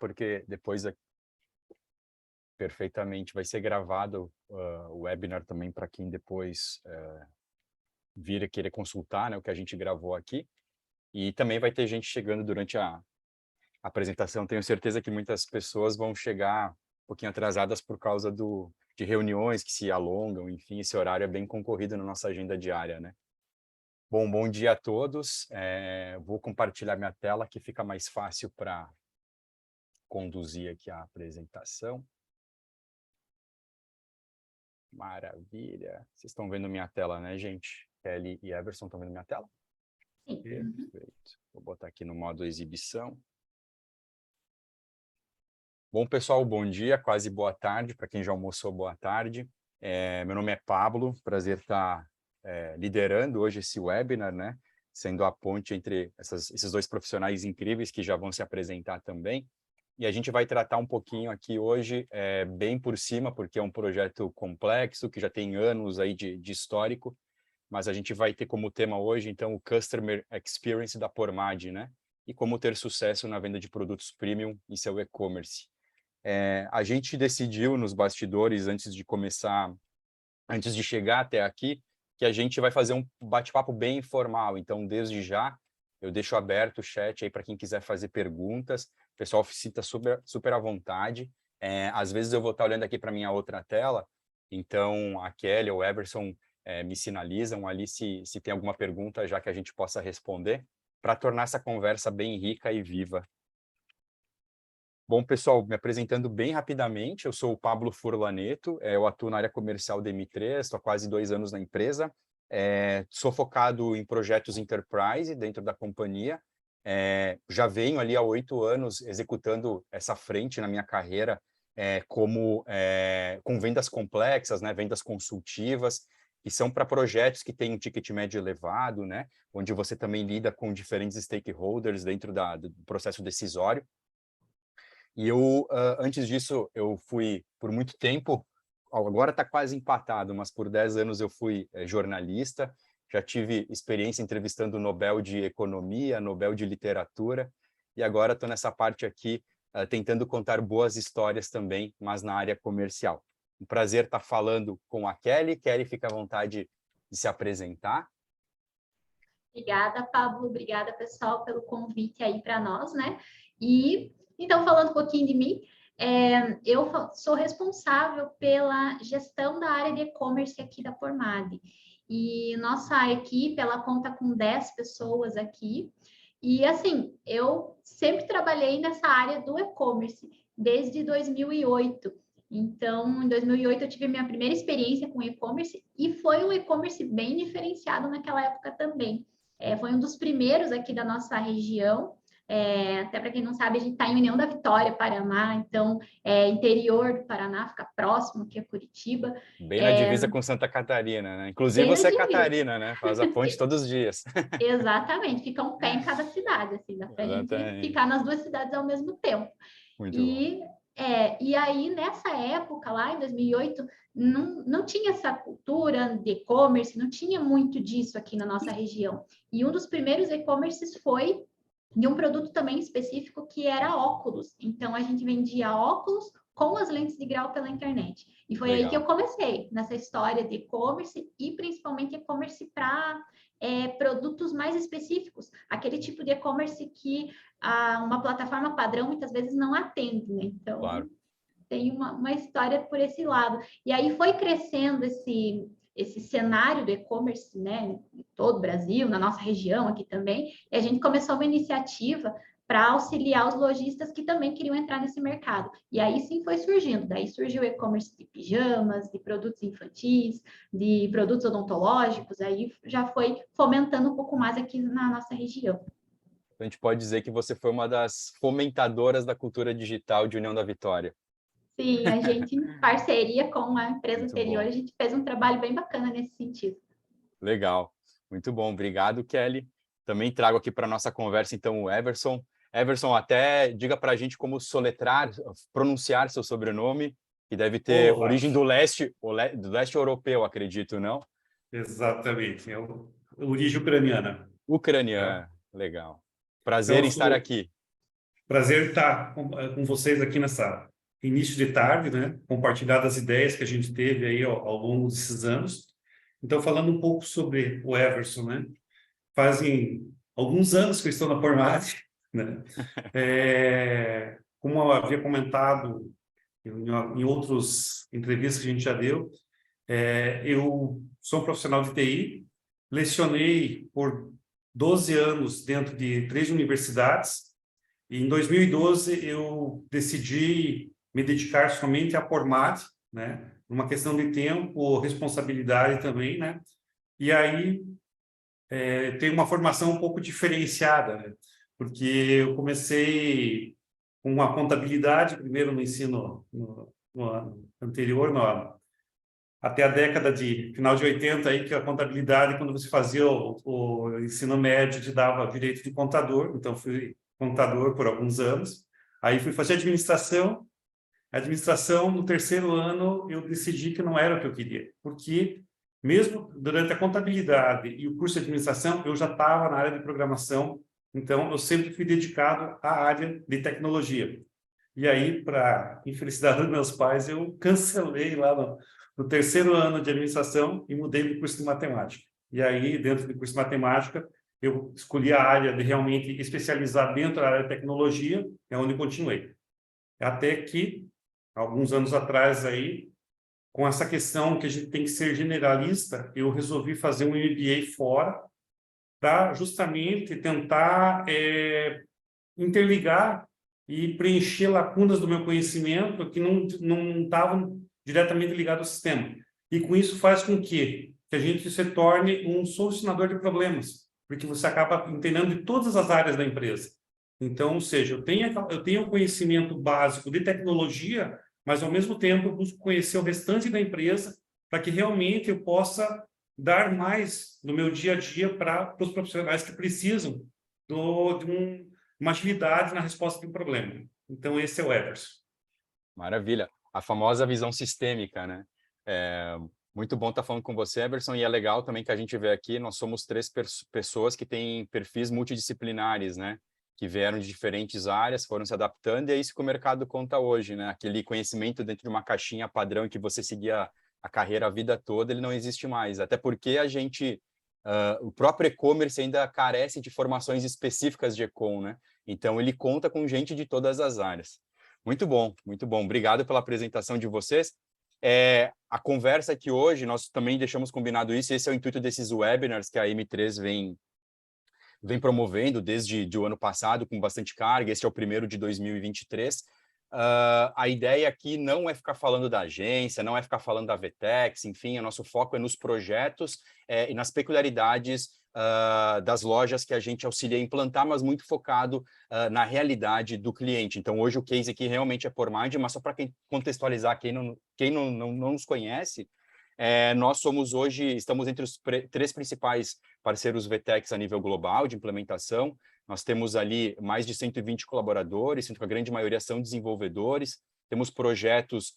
porque depois perfeitamente vai ser gravado o webinar também para quem depois vir a querer consultar, né, o que a gente gravou aqui. E também vai ter gente chegando durante a apresentação. Tenho certeza que muitas pessoas vão chegar um pouquinho atrasadas por causa de reuniões que se alongam, enfim, esse horário é bem concorrido na nossa agenda diária, né? Bom dia a todos. Vou compartilhar minha tela, que fica mais fácil para conduzir aqui a apresentação. Maravilha. Vocês estão vendo minha tela, né, gente? Kelly e Everson estão vendo minha tela? Sim. Perfeito. Vou botar aqui no modo exibição. Bom, pessoal, bom dia, quase boa tarde. Para quem já almoçou, boa tarde. Meu nome é Pablo, prazer estar liderando hoje esse webinar, né? Sendo a ponte entre esses dois profissionais incríveis que já vão se apresentar também. E a gente vai tratar um pouquinho aqui hoje, bem por cima, porque é um projeto complexo, que já tem anos aí de histórico, mas a gente vai ter como tema hoje, então, o Customer Experience da Pormad, né? E como ter sucesso na venda de produtos premium em seu e-commerce. A gente decidiu nos bastidores, antes de chegar até aqui, que a gente vai fazer um bate-papo bem informal. Então, desde já, eu deixo aberto o chat aí para quem quiser fazer perguntas. O pessoal se sinta super à vontade. Às vezes eu vou estar olhando aqui para minha outra tela, então a Kelly ou o Everson me sinalizam ali se tem alguma pergunta já que a gente possa responder, para tornar essa conversa bem rica e viva. Bom, pessoal, me apresentando bem rapidamente, eu sou o Pablo Furlaneto, eu atuo na área comercial da M3, estou há quase 2 anos na empresa, sou focado em projetos enterprise dentro da companhia, já venho ali há 8 anos executando essa frente na minha carreira com vendas complexas, né, vendas consultivas, que são para projetos que têm um ticket médio elevado, né, onde você também lida com diferentes stakeholders dentro do processo decisório. E antes disso, eu fui por muito tempo, agora está quase empatado, mas por 10 anos eu fui jornalista, já tive experiência entrevistando Nobel de Economia, Nobel de Literatura, e agora estou nessa parte aqui tentando contar boas histórias também, mas na área comercial. Um prazer estar falando com a Kelly. Kelly, fica à vontade de se apresentar. Obrigada, Pablo. Obrigada, pessoal, pelo convite aí para nós, né? E, então, falando um pouquinho de mim, eu sou responsável pela gestão da área de e-commerce aqui da Pormad. E nossa equipe, ela conta com 10 pessoas aqui. E, assim, eu sempre trabalhei nessa área do e-commerce, desde 2008. Então, em 2008, eu tive minha primeira experiência com e-commerce e foi um e-commerce bem diferenciado naquela época também. Foi um dos primeiros aqui da nossa região. Até para quem não sabe, a gente está em União da Vitória, Paraná, então interior do Paraná, fica próximo aqui a Curitiba. Bem na divisa com Santa Catarina, né? Inclusive Bem na você é divisa. Catarina, né? Faz a ponte todos os dias. Exatamente, fica um pé em cada cidade, assim, dá para a gente ficar nas duas cidades ao mesmo tempo. Muito bom. E aí, nessa época, lá em 2008, não tinha essa cultura de e-commerce, não tinha muito disso aqui na nossa região. E um dos primeiros e-commerces foi de um produto também específico que era óculos. Então, a gente vendia óculos com as lentes de grau pela internet. E foi aí que eu comecei, nessa história de e-commerce e principalmente e-commerce para produtos mais específicos. Aquele tipo de e-commerce que uma plataforma padrão muitas vezes não atende, né? Então, claro, tem uma história por esse lado. E aí foi crescendo esse cenário do e-commerce, né, em todo o Brasil, na nossa região aqui também, e a gente começou uma iniciativa para auxiliar os lojistas que também queriam entrar nesse mercado. E aí sim foi surgindo. Daí surgiu o e-commerce de pijamas, de produtos infantis, de produtos odontológicos, aí já foi fomentando um pouco mais aqui na nossa região. A gente pode dizer que você foi uma das fomentadoras da cultura digital de União da Vitória. Sim, a gente, em parceria com a empresa Muito anterior, bom. a gente fez um trabalho bem bacana nesse sentido. Legal. Muito bom. Obrigado, Kelly. Também trago aqui para a nossa conversa, então, o Everson. Everson, até diga para a gente como soletrar, pronunciar seu sobrenome, que deve ter origem do leste europeu, acredito, não? Exatamente. É origem ucraniana. Ucraniana. Legal. Então, Prazer em estar aqui. Prazer estar com vocês aqui nessa início de tarde, né? Compartilhar das ideias que a gente teve aí ao longo desses anos. Então, falando um pouco sobre o Everson, né? Fazem alguns anos que eu estou na Pormad, né? Como eu havia comentado em outras entrevistas que a gente já deu, eu sou um profissional de TI, lecionei por 12 anos dentro de 3 universidades, e em 2012 eu decidi me dedicar somente à Pormad, né? Uma questão de tempo, responsabilidade também, né? E aí tem uma formação um pouco diferenciada, né? Porque eu comecei com a contabilidade, primeiro no ensino no ano anterior, até a década de final de 80, aí, que a contabilidade, quando você fazia o ensino médio, te dava direito de contador, então fui contador por alguns anos. Aí fui fazer administração. Administração, no terceiro ano, eu decidi que não era o que eu queria, porque mesmo durante a contabilidade e o curso de administração, eu já estava na área de programação, então eu sempre fui dedicado à área de tecnologia. E aí, para infelicidade dos meus pais, eu cancelei lá no terceiro ano de administração e mudei para o curso de matemática. E aí, dentro do curso de matemática, eu escolhi a área de realmente especializar dentro da área de tecnologia, é onde continuei. Até que, alguns anos atrás, aí, com essa questão que a gente tem que ser generalista, eu resolvi fazer um MBA fora para justamente tentar interligar e preencher lacunas do meu conhecimento que não estavam diretamente ligados ao sistema. E com isso faz com que a gente se torne um solucionador de problemas, porque você acaba entendendo de todas as áreas da empresa. Então, ou seja, eu tenho conhecimento básico de tecnologia, mas ao mesmo tempo eu busco conhecer o restante da empresa para que realmente eu possa dar mais no meu dia a dia para os profissionais que precisam de uma agilidade na resposta de um problema. Então, esse é o Everson. Maravilha. A famosa visão sistêmica, né? Muito bom estar falando com você, Everson, e é legal também que a gente vê aqui, nós somos 3 pessoas que têm perfis multidisciplinares, né? Que vieram de diferentes áreas, foram se adaptando, e é isso que o mercado conta hoje, né? Aquele conhecimento dentro de uma caixinha padrão que você seguia a carreira a vida toda, ele não existe mais. Até porque a gente, o próprio e-commerce ainda carece de formações específicas de e-com, né? Então, ele conta com gente de todas as áreas. Muito bom, muito bom. Obrigado pela apresentação de vocês. A conversa aqui hoje, nós também deixamos combinado isso, esse é o intuito desses webinars que a M3 vem promovendo desde o ano passado, com bastante carga, este é o primeiro de 2023. A ideia aqui não é ficar falando da agência, não é ficar falando da Vetex, enfim, o nosso foco é nos projetos e nas peculiaridades das lojas que a gente auxilia a implantar, mas muito focado na realidade do cliente. Então, hoje o case aqui realmente é Pormad, mas só para contextualizar quem não nos conhece, nós estamos entre os 3 principais parceiros Vetex a nível global de implementação. Nós temos ali mais de 120 colaboradores, sendo que a grande maioria são desenvolvedores. Temos projetos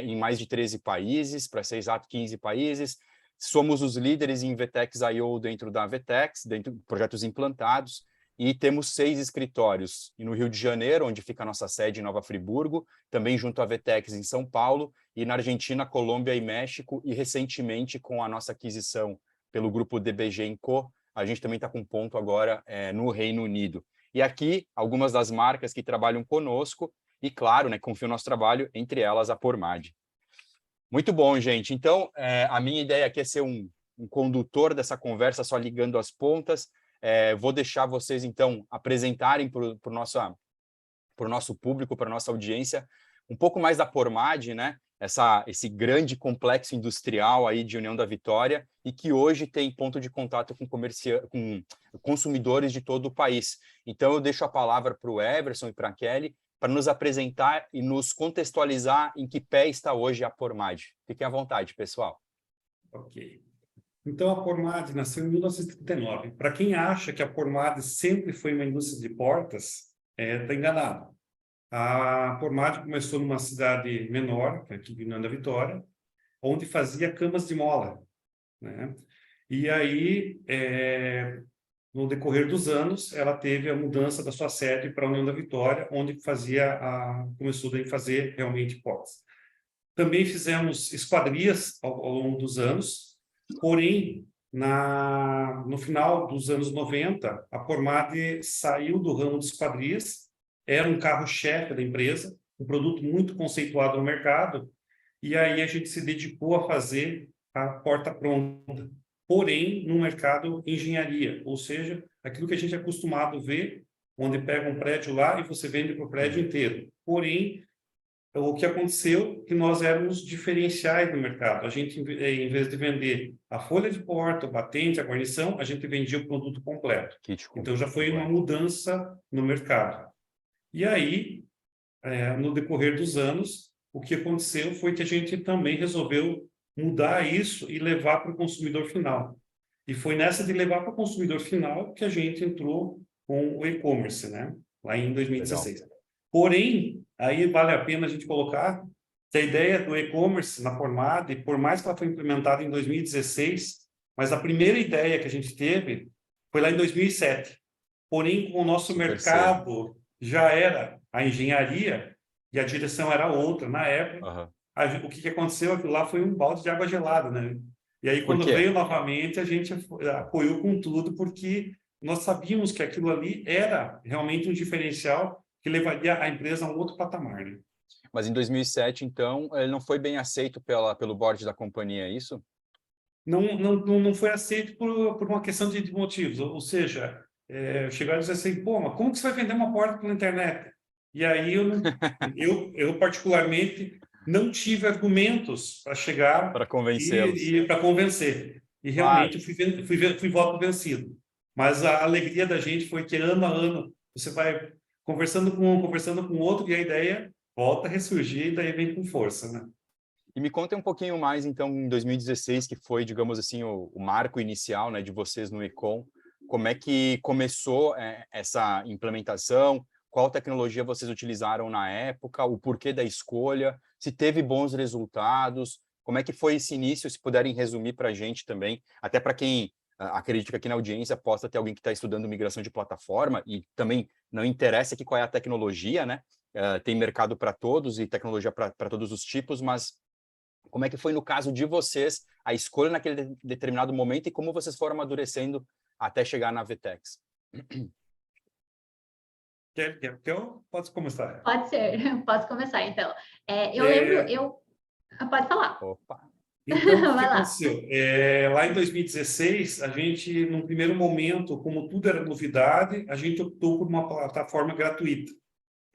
em mais de 13 países, para ser exato, 15 países. Somos os líderes em Vetex I/O dentro da Vetex, dentro de projetos implantados. E temos 6 escritórios no Rio de Janeiro, onde fica a nossa sede em Nova Friburgo, também junto à Vetex em São Paulo, e na Argentina, Colômbia e México, e recentemente com a nossa aquisição pelo grupo DBG & Co, a gente também está com ponto agora no Reino Unido. E aqui, algumas das marcas que trabalham conosco, e claro, né, confiam no nosso trabalho, entre elas a Pormad. Muito bom, gente. Então, a minha ideia aqui é ser um condutor dessa conversa, só ligando as pontas. Vou deixar vocês, então, apresentarem para o nosso público, para a nossa audiência, um pouco mais da Pormad, né? Esse grande complexo industrial aí de União da Vitória e que hoje tem ponto de contato com consumidores de todo o país. Então, eu deixo a palavra para o Everson e para a Kelly para nos apresentar e nos contextualizar em que pé está hoje a Pormad. Fiquem à vontade, pessoal. Ok. Então, a Pormad nasceu em 1939. Para quem acha que a Pormad sempre foi uma indústria de portas, está enganado. A Pormad começou numa cidade menor, aqui de União da Vitória, onde fazia camas de mola, né? E aí, no decorrer dos anos, ela teve a mudança da sua sede para a União da Vitória, onde começou a fazer realmente portas. Também fizemos esquadrias ao longo dos anos, porém, no final dos anos 90, a Pormade saiu do ramo de esquadrias, era um carro-chefe da empresa, um produto muito conceituado no mercado, e aí a gente se dedicou a fazer a porta pronta, porém no mercado engenharia, ou seja, aquilo que a gente é acostumado a ver, onde pega um prédio lá e você vende para o prédio inteiro. Porém, o que aconteceu é que nós éramos diferenciais no mercado. A gente, em vez de vender a folha de porta, o batente, a guarnição, a gente vendia o produto completo. Então já foi uma mudança no mercado. E aí, no decorrer dos anos, o que aconteceu foi que a gente também resolveu mudar isso e levar para o consumidor final. E foi nessa de levar para o consumidor final que a gente entrou com o e-commerce, né? Lá em 2016. Legal. Porém, aí vale a pena a gente colocar que a ideia do e-commerce na Pormade, por mais que ela foi implementada em 2016, mas a primeira ideia que a gente teve foi lá em 2007. Porém, com o nosso mercado já era a engenharia e a direção era outra na época. O que aconteceu? Aquilo lá foi um balde de água gelada, né? E aí, quando veio novamente, a gente apoiou com tudo, porque nós sabíamos que aquilo ali era realmente um diferencial que levaria a empresa a um outro patamar, né? Mas em 2007, então, ele não foi bem aceito pelo board da companhia, é isso? Não foi aceito por uma questão de motivos. Ou seja, chegaram a dizer assim, pô, mas como que você vai vender uma porta pela internet? E aí eu particularmente não tive argumentos para chegar para convencê-los e para convencer. E realmente fui voto vencido. Mas a alegria da gente foi que ano a ano você vai conversando com um, conversando com outro, e a ideia volta a ressurgir e daí vem com força, né? E me conta um pouquinho mais, então, em 2016, que foi, digamos assim, o marco inicial, né, de vocês no Ecom. Como é que começou essa implementação? Qual tecnologia vocês utilizaram na época? O porquê da escolha? Se teve bons resultados? Como é que foi esse início? Se puderem resumir para a gente também, até para quem acredito que aqui na audiência possa ter alguém que está estudando migração de plataforma e também não interessa aqui qual é a tecnologia, né? Tem mercado para todos e tecnologia para todos os tipos, mas como é que foi no caso de vocês a escolha naquele determinado momento e como vocês foram amadurecendo até chegar na VTEX? Pode começar. Pode ser, posso começar, então. Pode falar. Opa. Então, o que aconteceu? Lá em 2016, a gente, num primeiro momento, como tudo era novidade, a gente optou por uma plataforma gratuita,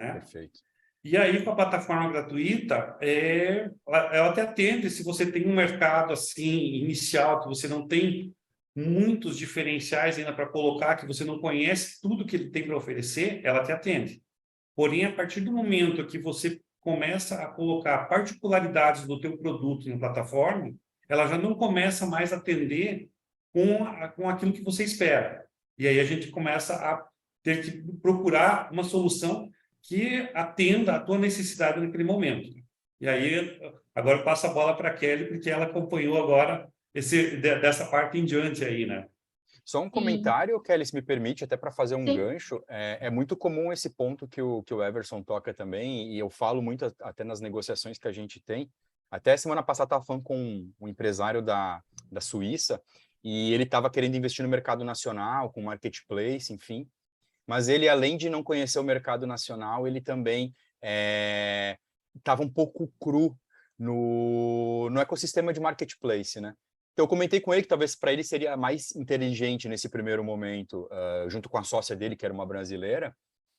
né? Perfeito. E aí, com a plataforma gratuita, ela até atende, se você tem um mercado assim inicial, que você não tem muitos diferenciais ainda para colocar, que você não conhece tudo que ele tem para oferecer, ela te atende. Porém, a partir do momento que você começa a colocar particularidades do teu produto na plataforma, ela já não começa mais a atender com aquilo que você espera. E aí a gente começa a ter que procurar uma solução que atenda a tua necessidade naquele momento. E aí, agora eu passo a bola para a Kelly, porque ela acompanhou agora dessa parte em diante aí, né? Só um comentário, Kelly, se me permite, até para fazer um gancho. É muito comum esse ponto que o Everson toca também, e eu falo muito até nas negociações que a gente tem. Até semana passada estava falando com um empresário da Suíça, e ele estava querendo investir no mercado nacional, com marketplace, enfim. Mas ele, além de não conhecer o mercado nacional, ele também estava um pouco cru no ecossistema de marketplace, né? Então, eu comentei com ele que talvez para ele seria mais inteligente nesse primeiro momento, junto com a sócia dele, que era uma brasileira,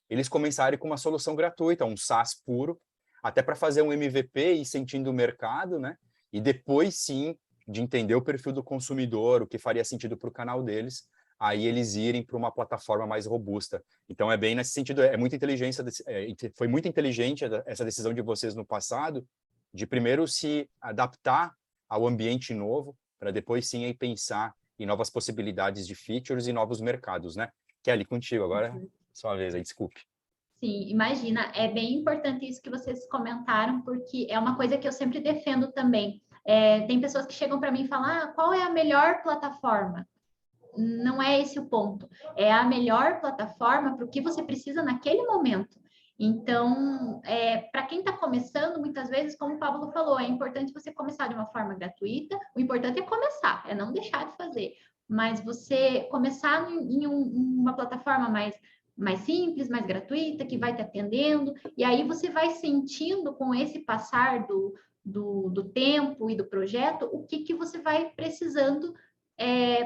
eles começarem com uma solução gratuita, um SaaS puro, até para fazer um MVP e sentindo o mercado, né? E depois, sim, de entender o perfil do consumidor, o que faria sentido para o canal deles, aí eles irem para uma plataforma mais robusta. Então, é bem nesse sentido, foi muito inteligente essa decisão de vocês no passado, de primeiro se adaptar ao ambiente novo, para depois sim aí pensar em novas possibilidades de features e novos mercados, né? Kelly, contigo agora, sua vez aí, desculpe. Sim, imagina, é bem importante isso que vocês comentaram, porque é uma coisa que eu sempre defendo também. Tem pessoas que chegam para mim e falam, qual é a melhor plataforma? não é esse o ponto. É a melhor plataforma para o que você precisa naquele momento. Então, para quem está começando, muitas vezes, como o Pablo falou, é importante você começar de uma forma gratuita. O importante é começar, é não deixar de fazer. Mas você começar em uma plataforma mais simples, mais gratuita, que vai te atendendo, e aí você vai sentindo com esse passar do tempo e do projeto, o que você vai precisando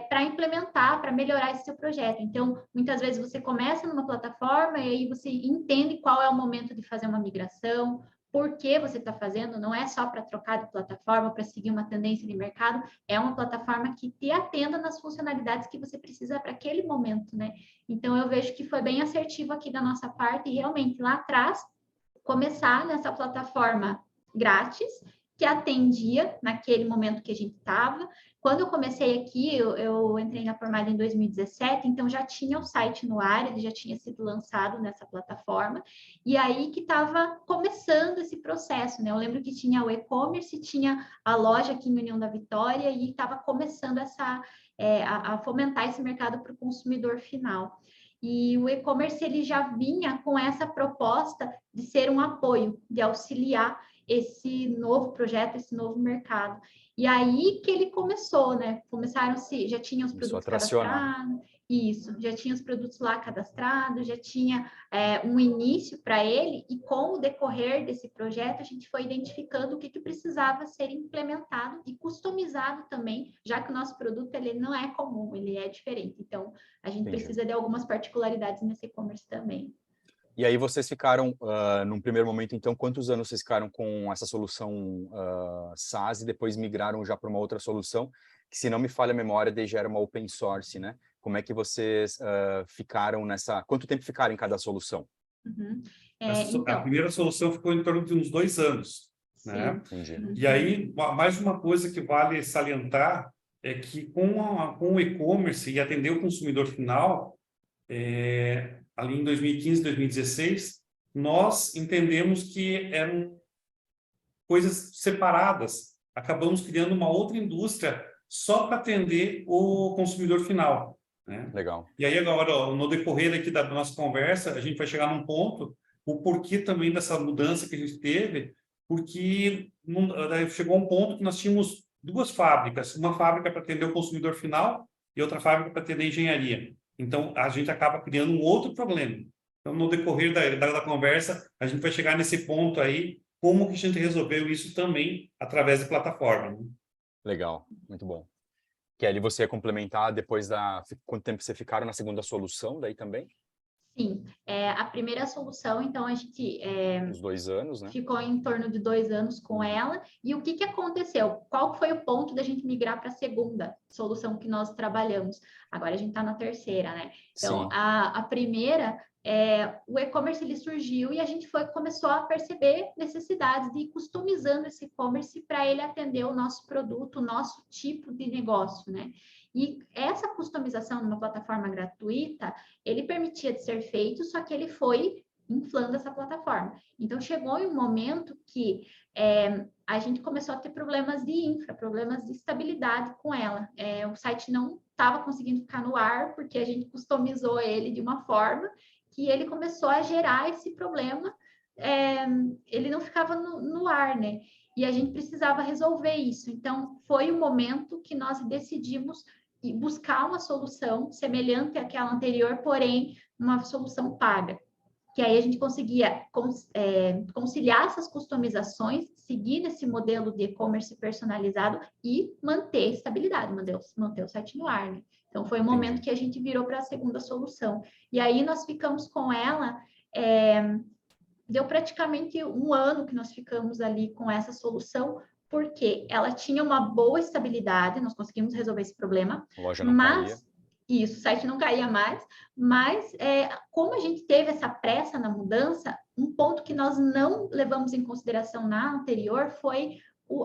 para implementar, para melhorar esse seu projeto. Então, muitas vezes você começa numa plataforma e aí você entende qual é o momento de fazer uma migração, por que você está fazendo, não é só para trocar de plataforma, para seguir uma tendência de mercado, é uma plataforma que te atenda nas funcionalidades que você precisa para aquele momento, né? Então, eu vejo que foi bem assertivo aqui da nossa parte e realmente lá atrás, começar nessa plataforma grátis, que atendia naquele momento que a gente estava. Quando eu comecei aqui, eu entrei na formada em 2017, então já tinha o site no ar, ele já tinha sido lançado nessa plataforma, e aí que estava começando esse processo, né? Eu lembro que tinha o e-commerce, tinha a loja aqui em União da Vitória, e estava começando a fomentar esse mercado para o consumidor final. E o e-commerce ele já vinha com essa proposta de ser um apoio, de auxiliar esse novo projeto, esse novo mercado. E aí que ele começou, né? Já tinha os produtos cadastrados, isso, já tinha os produtos lá cadastrados, já tinha um início para ele, e com o decorrer desse projeto, a gente foi identificando o que precisava ser implementado e customizado também, já que o nosso produto ele não é comum, ele é diferente. Então, a gente precisa de algumas particularidades nesse e-commerce também. E aí vocês ficaram, num primeiro momento, então, quantos anos vocês ficaram com essa solução SaaS e depois migraram já para uma outra solução, que, se não me falha a memória, desde era uma open source, né? Como é que vocês ficaram nessa... Quanto tempo ficaram em cada solução? Uhum. A primeira solução ficou em torno de uns 2 anos, né? Entendi. E aí, mais uma coisa que vale salientar é que com o e-commerce e atender o consumidor final, ali em 2015, 2016, nós entendemos que eram coisas separadas. Acabamos criando uma outra indústria só para atender o consumidor final, né? Legal. E aí agora, ó, no decorrer aqui da nossa conversa, a gente vai chegar num ponto, o porquê também dessa mudança que a gente teve, porque chegou um ponto que nós tínhamos 2 fábricas, uma fábrica para atender o consumidor final e outra fábrica para atender a engenharia. Então, a gente acaba criando um outro problema. Então, no decorrer da conversa, a gente vai chegar nesse ponto aí, como que a gente resolveu isso também através da plataforma, né? Legal, muito bom. Kelly, você ia complementar depois quanto tempo você ficaram na segunda solução daí também? Sim, a primeira solução, então, a gente Uns 2 anos, né? ficou em torno de 2 anos com ela. E o que aconteceu? Qual foi o ponto da gente migrar para a segunda solução que nós trabalhamos? Agora a gente está na terceira, né? Então, a primeira, o e-commerce ele surgiu e a gente começou a perceber necessidades de ir customizando esse e-commerce para ele atender o nosso produto, o nosso tipo de negócio, né? E essa customização numa plataforma gratuita, ele permitia de ser feito, só que ele foi inflando essa plataforma. Então, chegou em um momento que a gente começou a ter problemas de infra, problemas de estabilidade com ela. O site não estava conseguindo ficar no ar, porque a gente customizou ele de uma forma que ele começou a gerar esse problema, ele não ficava no ar, né? E a gente precisava resolver isso. Então, foi o momento que nós decidimos buscar uma solução semelhante àquela anterior, porém, uma solução paga. Que aí a gente conseguia conciliar essas customizações, seguir nesse modelo de e-commerce personalizado e manter a estabilidade, manter o site no ar, né? Então, foi o momento que a gente virou para a segunda solução. E aí, nós ficamos com ela, deu praticamente 1 ano que nós ficamos ali com essa solução, porque ela tinha uma boa estabilidade, nós conseguimos resolver esse problema. A loja não caía. Isso, o site não caía mais, mas como a gente teve essa pressa na mudança, um ponto que nós não levamos em consideração na anterior foi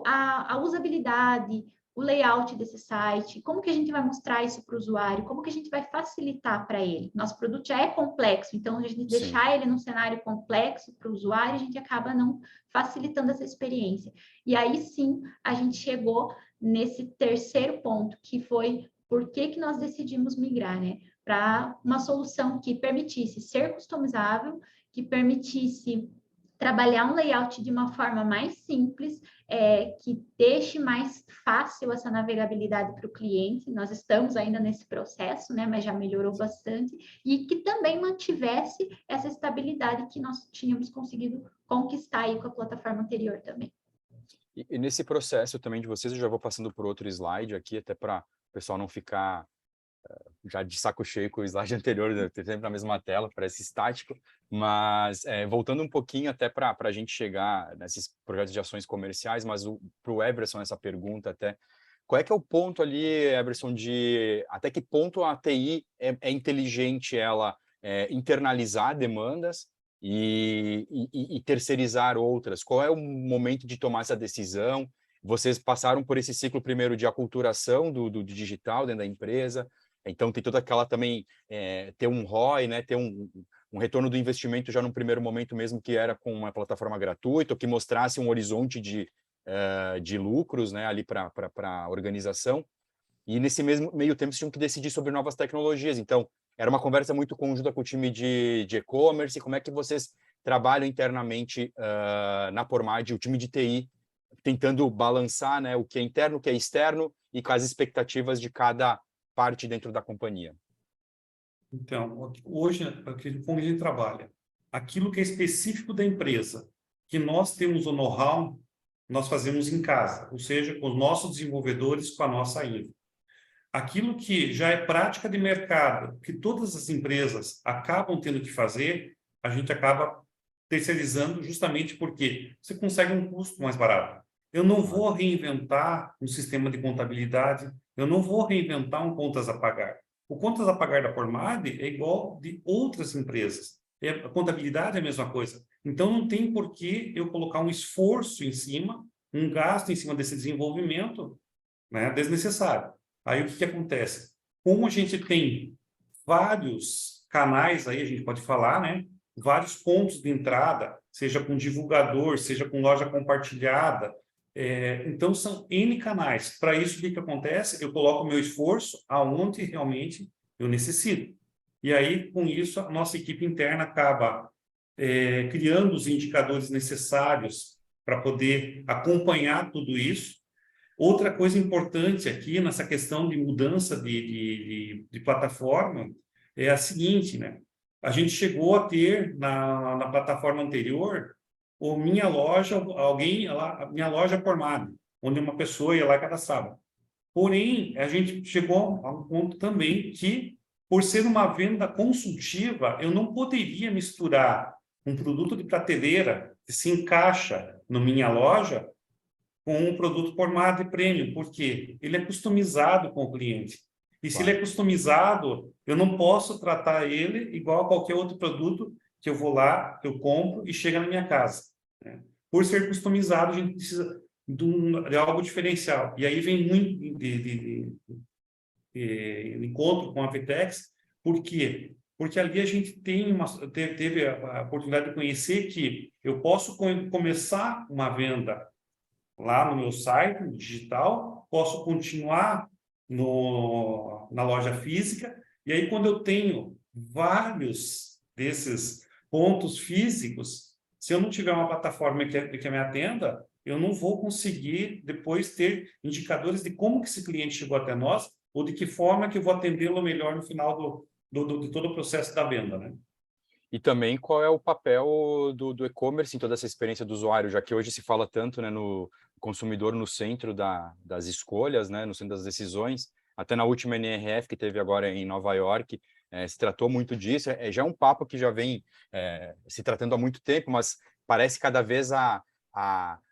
a usabilidade, o layout desse site, como que a gente vai mostrar isso para o usuário, como que a gente vai facilitar para ele. Nosso produto já é complexo, então a gente deixar ele num cenário complexo para o usuário, a gente acaba não facilitando essa experiência. E aí sim, a gente chegou nesse terceiro ponto, que foi por que nós decidimos migrar, né? Para uma solução que permitisse ser customizável, que permitisse trabalhar um layout de uma forma mais simples, que deixe mais fácil essa navegabilidade para o cliente. Nós estamos ainda nesse processo, né, mas já melhorou bastante, e que também mantivesse essa estabilidade que nós tínhamos conseguido conquistar aí com a plataforma anterior também. E nesse processo também de vocês, eu já vou passando por outro slide aqui, até para o pessoal não ficar já de saco cheio com o slide anterior, ter sempre na mesma tela, parece estático, mas voltando um pouquinho até para a gente chegar nesses projetos de ações comerciais, mas para o Everson essa pergunta até, qual é que é o ponto ali, Everson, de até que ponto a TI é inteligente ela internalizar demandas e terceirizar outras? Qual é o momento de tomar essa decisão? Vocês passaram por esse ciclo primeiro de aculturação do digital dentro da empresa, então tem toda aquela também, ter um ROI, né, ter um retorno do investimento já no primeiro momento mesmo que era com uma plataforma gratuita, ou que mostrasse um horizonte de lucros, né, ali para a organização. E nesse mesmo meio tempo, vocês tinham que decidir sobre novas tecnologias. Então, era uma conversa muito conjunta com o time de e-commerce. Como é que vocês trabalham internamente na Pormad, o time de TI, tentando balançar, né, o que é interno, o que é externo e com as expectativas de cada parte dentro da companhia? Então, hoje, como a gente trabalha, aquilo que é específico da empresa, que nós temos o know-how, nós fazemos em casa, ou seja, com os nossos desenvolvedores, com a nossa infra. Aquilo que já é prática de mercado, que todas as empresas acabam tendo que fazer, a gente acaba terceirizando justamente porque você consegue um custo mais barato. Eu não vou reinventar um sistema de contabilidade, eu não vou reinventar um contas a pagar. O contas a pagar da Pormad é igual de outras empresas. A contabilidade é a mesma coisa. Então, não tem por que eu colocar um esforço em cima, um gasto em cima desse desenvolvimento, né, desnecessário. Aí, o que acontece? Como a gente tem vários canais, aí a gente pode falar, né, vários pontos de entrada, seja com divulgador, seja com loja compartilhada, então, são N canais. Para isso, o que acontece? Eu coloco o meu esforço aonde realmente eu necessito. E aí, com isso, a nossa equipe interna acaba criando os indicadores necessários para poder acompanhar tudo isso. Outra coisa importante aqui, nessa questão de mudança de plataforma, é a seguinte, né? A gente chegou a ter, na plataforma anterior, ou minha loja, a minha loja Pormad, onde uma pessoa ia lá e cadastrava. Porém, a gente chegou a um ponto também que, por ser uma venda consultiva, eu não poderia misturar um produto de prateleira que se encaixa na minha loja com um produto Pormad Premium, porque ele é customizado com o cliente. E se ele é customizado, eu não posso tratar ele igual a qualquer outro produto que eu vou lá, que eu compro e chega na minha casa, né? Por ser customizado, a gente precisa de algo diferencial. E aí vem muito de encontro com a Vtex. Por quê? Porque ali a gente teve a oportunidade de conhecer que eu posso começar uma venda lá no meu site no digital, posso continuar na loja física, e aí quando eu tenho vários desses pontos físicos, se eu não tiver uma plataforma que me atenda, eu não vou conseguir depois ter indicadores de como que esse cliente chegou até nós, ou de que forma que eu vou atendê-lo melhor no final de todo o processo da venda, né? E também qual é o papel do e-commerce em toda essa experiência do usuário, já que hoje se fala tanto, né, no consumidor no centro das escolhas, né, no centro das decisões. Até na última NRF que teve agora em Nova York, se tratou muito disso. Já é um papo que já vem se tratando há muito tempo, mas parece cada vez a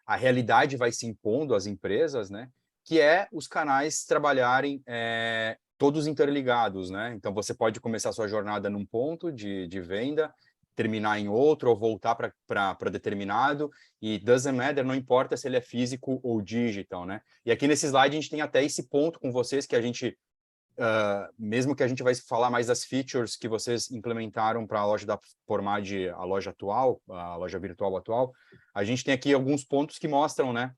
realidade vai se impondo às empresas, né, que é os canais trabalharem todos interligados, né? Então, você pode começar a sua jornada num ponto de venda, terminar em outro, ou voltar para determinado, e doesn't matter, não importa se ele é físico ou digital, né? E aqui nesse slide a gente tem até esse ponto com vocês, que a gente, mesmo que a gente vai falar mais das features que vocês implementaram para a loja da Pormad, a loja atual, a loja virtual atual, a gente tem aqui alguns pontos que mostram, né,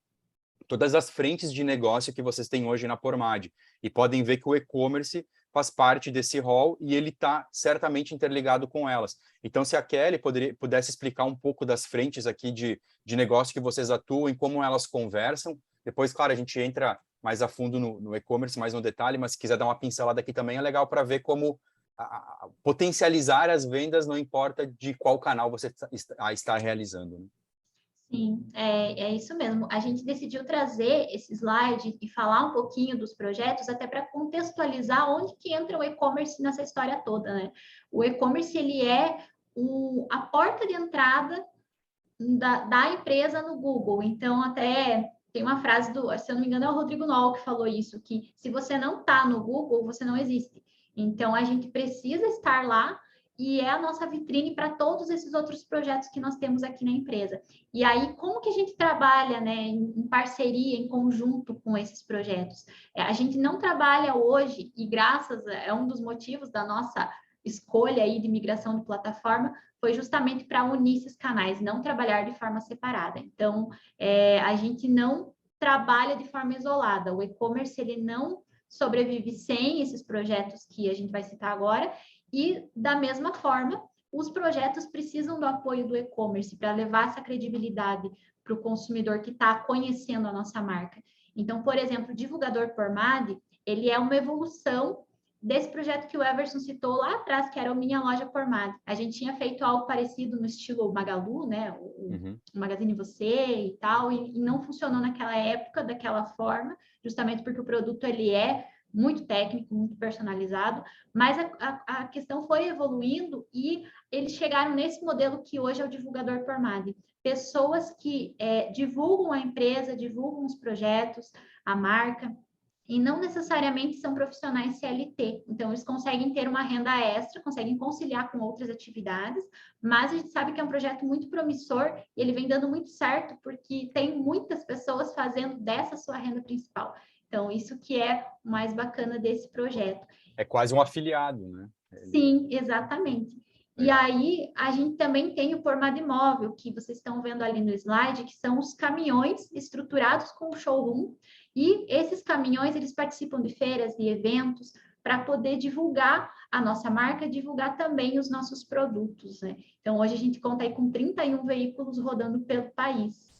todas as frentes de negócio que vocês têm hoje na Pormad. E podem ver que o e-commerce faz parte desse rol e ele está certamente interligado com elas. Então, se a Kelly pudesse explicar um pouco das frentes aqui de negócio que vocês atuam e como elas conversam. Depois, claro, a gente entra mais a fundo no e-commerce, mais no detalhe, mas se quiser dar uma pincelada aqui também, é legal para ver como potencializar as vendas, não importa de qual canal você está realizando. Né? Sim, é isso mesmo. A gente decidiu trazer esse slide e falar um pouquinho dos projetos, até para contextualizar onde que entra o e-commerce nessa história toda, né? O e-commerce, ele é a porta de entrada da empresa no Google. Então, até tem uma frase se eu não me engano, é o Rodrigo Noll que falou isso, que se você não está no Google, você não existe. Então, a gente precisa estar lá e é a nossa vitrine para todos esses outros projetos que nós temos aqui na empresa. E aí, como que a gente trabalha, né, em parceria, em conjunto com esses projetos? A gente não trabalha hoje, e graças é um dos motivos da nossa escolha aí de migração de plataforma, foi justamente para unir esses canais, não trabalhar de forma separada. Então, a gente não trabalha de forma isolada. O e-commerce, ele não sobrevive sem esses projetos que a gente vai citar agora, e, da mesma forma, os projetos precisam do apoio do e-commerce para levar essa credibilidade para o consumidor que está conhecendo a nossa marca. Então, por exemplo, o Divulgador Pormad, ele é uma evolução desse projeto que o Everson citou lá atrás, que era o Minha Loja Pormad. A gente tinha feito algo parecido no estilo Magalu, né? O Magazine Você e tal, e não funcionou naquela época daquela forma, justamente porque o produto ele é muito técnico, muito personalizado, mas a questão foi evoluindo e eles chegaram nesse modelo que hoje é o Divulgador Pormad. Pessoas que divulgam a empresa, divulgam os projetos, a marca, e não necessariamente são profissionais CLT. Então, eles conseguem ter uma renda extra, conseguem conciliar com outras atividades, mas a gente sabe que é um projeto muito promissor e ele vem dando muito certo, porque tem muitas pessoas fazendo dessa sua renda principal. Então, isso que é o mais bacana desse projeto. É quase um afiliado, né? Sim, exatamente. E aí, a gente também tem o Pormad Móvel, que vocês estão vendo ali no slide, que são os caminhões estruturados com o showroom. E esses caminhões, eles participam de feiras, de eventos, para poder divulgar a nossa marca, divulgar também os nossos produtos, né? Então, hoje a gente conta aí com 31 veículos rodando pelo país.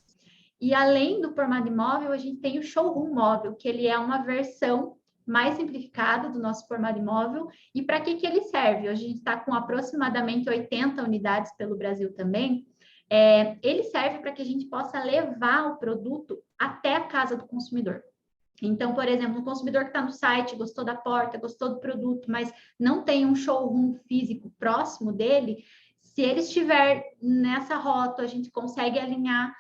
E além do Pormad Móvel, a gente tem o Showroom Móvel, que ele é uma versão mais simplificada do nosso Pormad Móvel. E para que ele serve? Hoje a gente está com aproximadamente 80 unidades pelo Brasil também. Ele serve para que a gente possa levar o produto até a casa do consumidor. Então, por exemplo, um consumidor que está no site, gostou da porta, gostou do produto, mas não tem um showroom físico próximo dele, se ele estiver nessa rota, a gente consegue alinhar,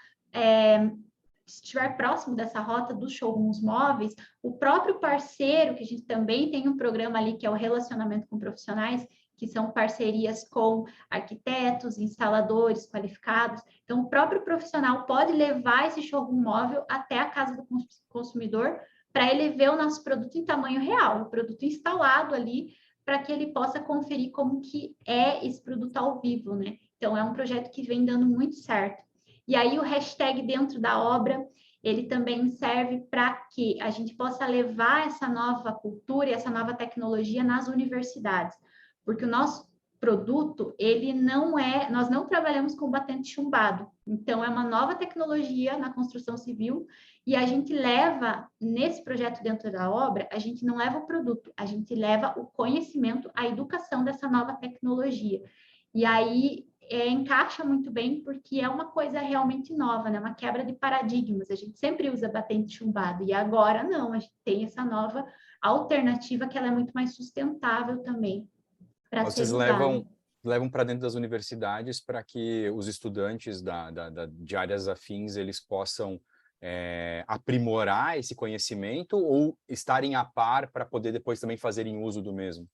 se estiver próximo dessa rota dos showrooms móveis, o próprio parceiro, que a gente também tem um programa ali que é o relacionamento com profissionais, que são parcerias com arquitetos, instaladores qualificados. Então, o próprio profissional pode levar esse showroom móvel até a casa do consumidor para ele ver o nosso produto em tamanho real, o produto instalado ali, para que ele possa conferir como que é esse produto ao vivo, né? Então, é um projeto que vem dando muito certo. E aí, o hashtag dentro da obra, ele também serve para que a gente possa levar essa nova cultura e essa nova tecnologia nas universidades. Porque o nosso produto, ele não nós não trabalhamos com batente chumbado. Então, é uma nova tecnologia na construção civil e a gente leva, nesse projeto dentro da obra, a gente não leva o produto, a gente leva o conhecimento, a educação dessa nova tecnologia. E aí, encaixa muito bem, porque é uma coisa realmente nova, né? Uma quebra de paradigmas. A gente sempre usa batente chumbado, e agora não, a gente tem essa nova alternativa que ela é muito mais sustentável também. Vocês levam para dentro das universidades para que os estudantes de áreas afins eles possam aprimorar esse conhecimento ou estarem a par para poder depois também fazerem uso do mesmo?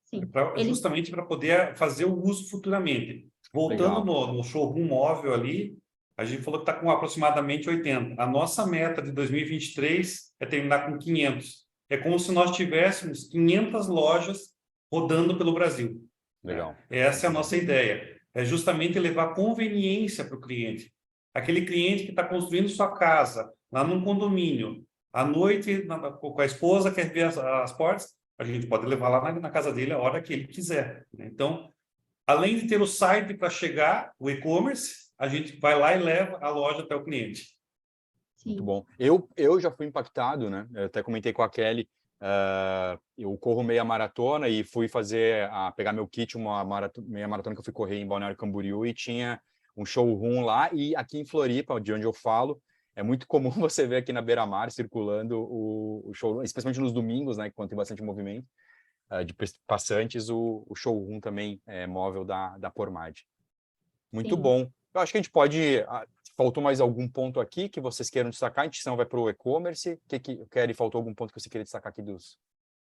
Sim. Justamente para poder fazer o uso futuramente. Voltando no showroom móvel ali, a gente falou que está com aproximadamente 80. A nossa meta de 2023 é terminar com 500. É como se nós tivéssemos 500 lojas rodando pelo Brasil. Legal. Essa é a nossa ideia. É justamente levar conveniência para o cliente. Aquele cliente que está construindo sua casa, lá num condomínio, à noite, com a esposa, quer ver as portas, a gente pode levar lá na casa dele a hora que ele quiser, né? Então, além de ter o site para chegar, o e-commerce, a gente vai lá e leva a loja até o cliente. Muito Sim. bom. Eu já fui impactado, né? Eu até comentei com a Kelly, eu corro meia maratona e fui pegar meu kit, meia maratona que eu fui correr em Balneário Camboriú, e tinha um showroom lá, e aqui em Floripa, de onde eu falo, é muito comum você ver aqui na beira-mar circulando o showroom, especialmente nos domingos, né, quando tem bastante movimento de passantes, o showroom também é móvel da Pormad. Muito Sim. bom. Eu acho que a gente pode. Faltou mais algum ponto aqui que vocês queiram destacar? A gente senão vai para o e-commerce. Kelly, faltou algum ponto que você queria destacar aqui dos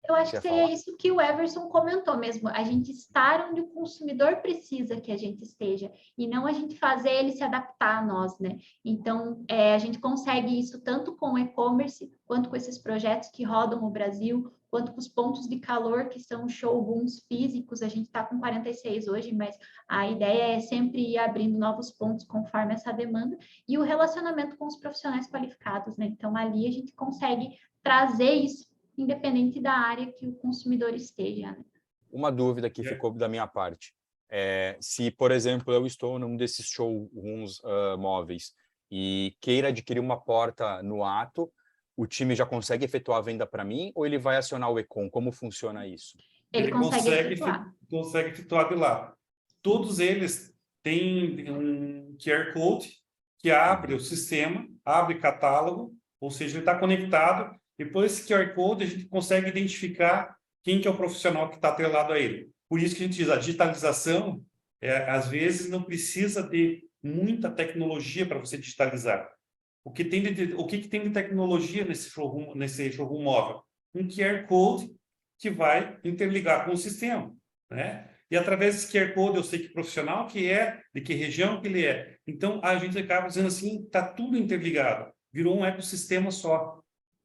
Eu acho que que ia seria falar? isso que o Everson comentou mesmo, a gente estar onde o consumidor precisa que a gente esteja, e não a gente fazer ele se adaptar a nós, né? Então, a gente consegue isso tanto com o e-commerce, quanto com esses projetos que rodam o Brasil, quanto com os pontos de calor, que são showrooms físicos. A gente está com 46 hoje, mas a ideia é sempre ir abrindo novos pontos conforme essa demanda, e o relacionamento com os profissionais qualificados, né? Então, ali a gente consegue trazer isso independente da área que o consumidor esteja, né? Uma dúvida que ficou da minha parte. Se, por exemplo, eu estou num desses showrooms móveis e queira adquirir uma porta no ato, o time já consegue efetuar a venda para mim ou ele vai acionar o e-com? Como funciona isso? Ele consegue efetuar. Consegue efetuar de lá. Todos eles têm um QR Code que abre o sistema, abre catálogo, ou seja, ele está conectado. E por esse QR Code a gente consegue identificar quem que é o profissional que está atrelado a ele. Por isso que a gente diz, a digitalização, às vezes, não precisa de muita tecnologia para você digitalizar. O que tem de tecnologia nesse showroom móvel? Um QR Code que vai interligar com o sistema, né? E através desse QR Code eu sei que profissional que é, de que região que ele é. Então, a gente acaba dizendo assim, está tudo interligado, virou um ecossistema só.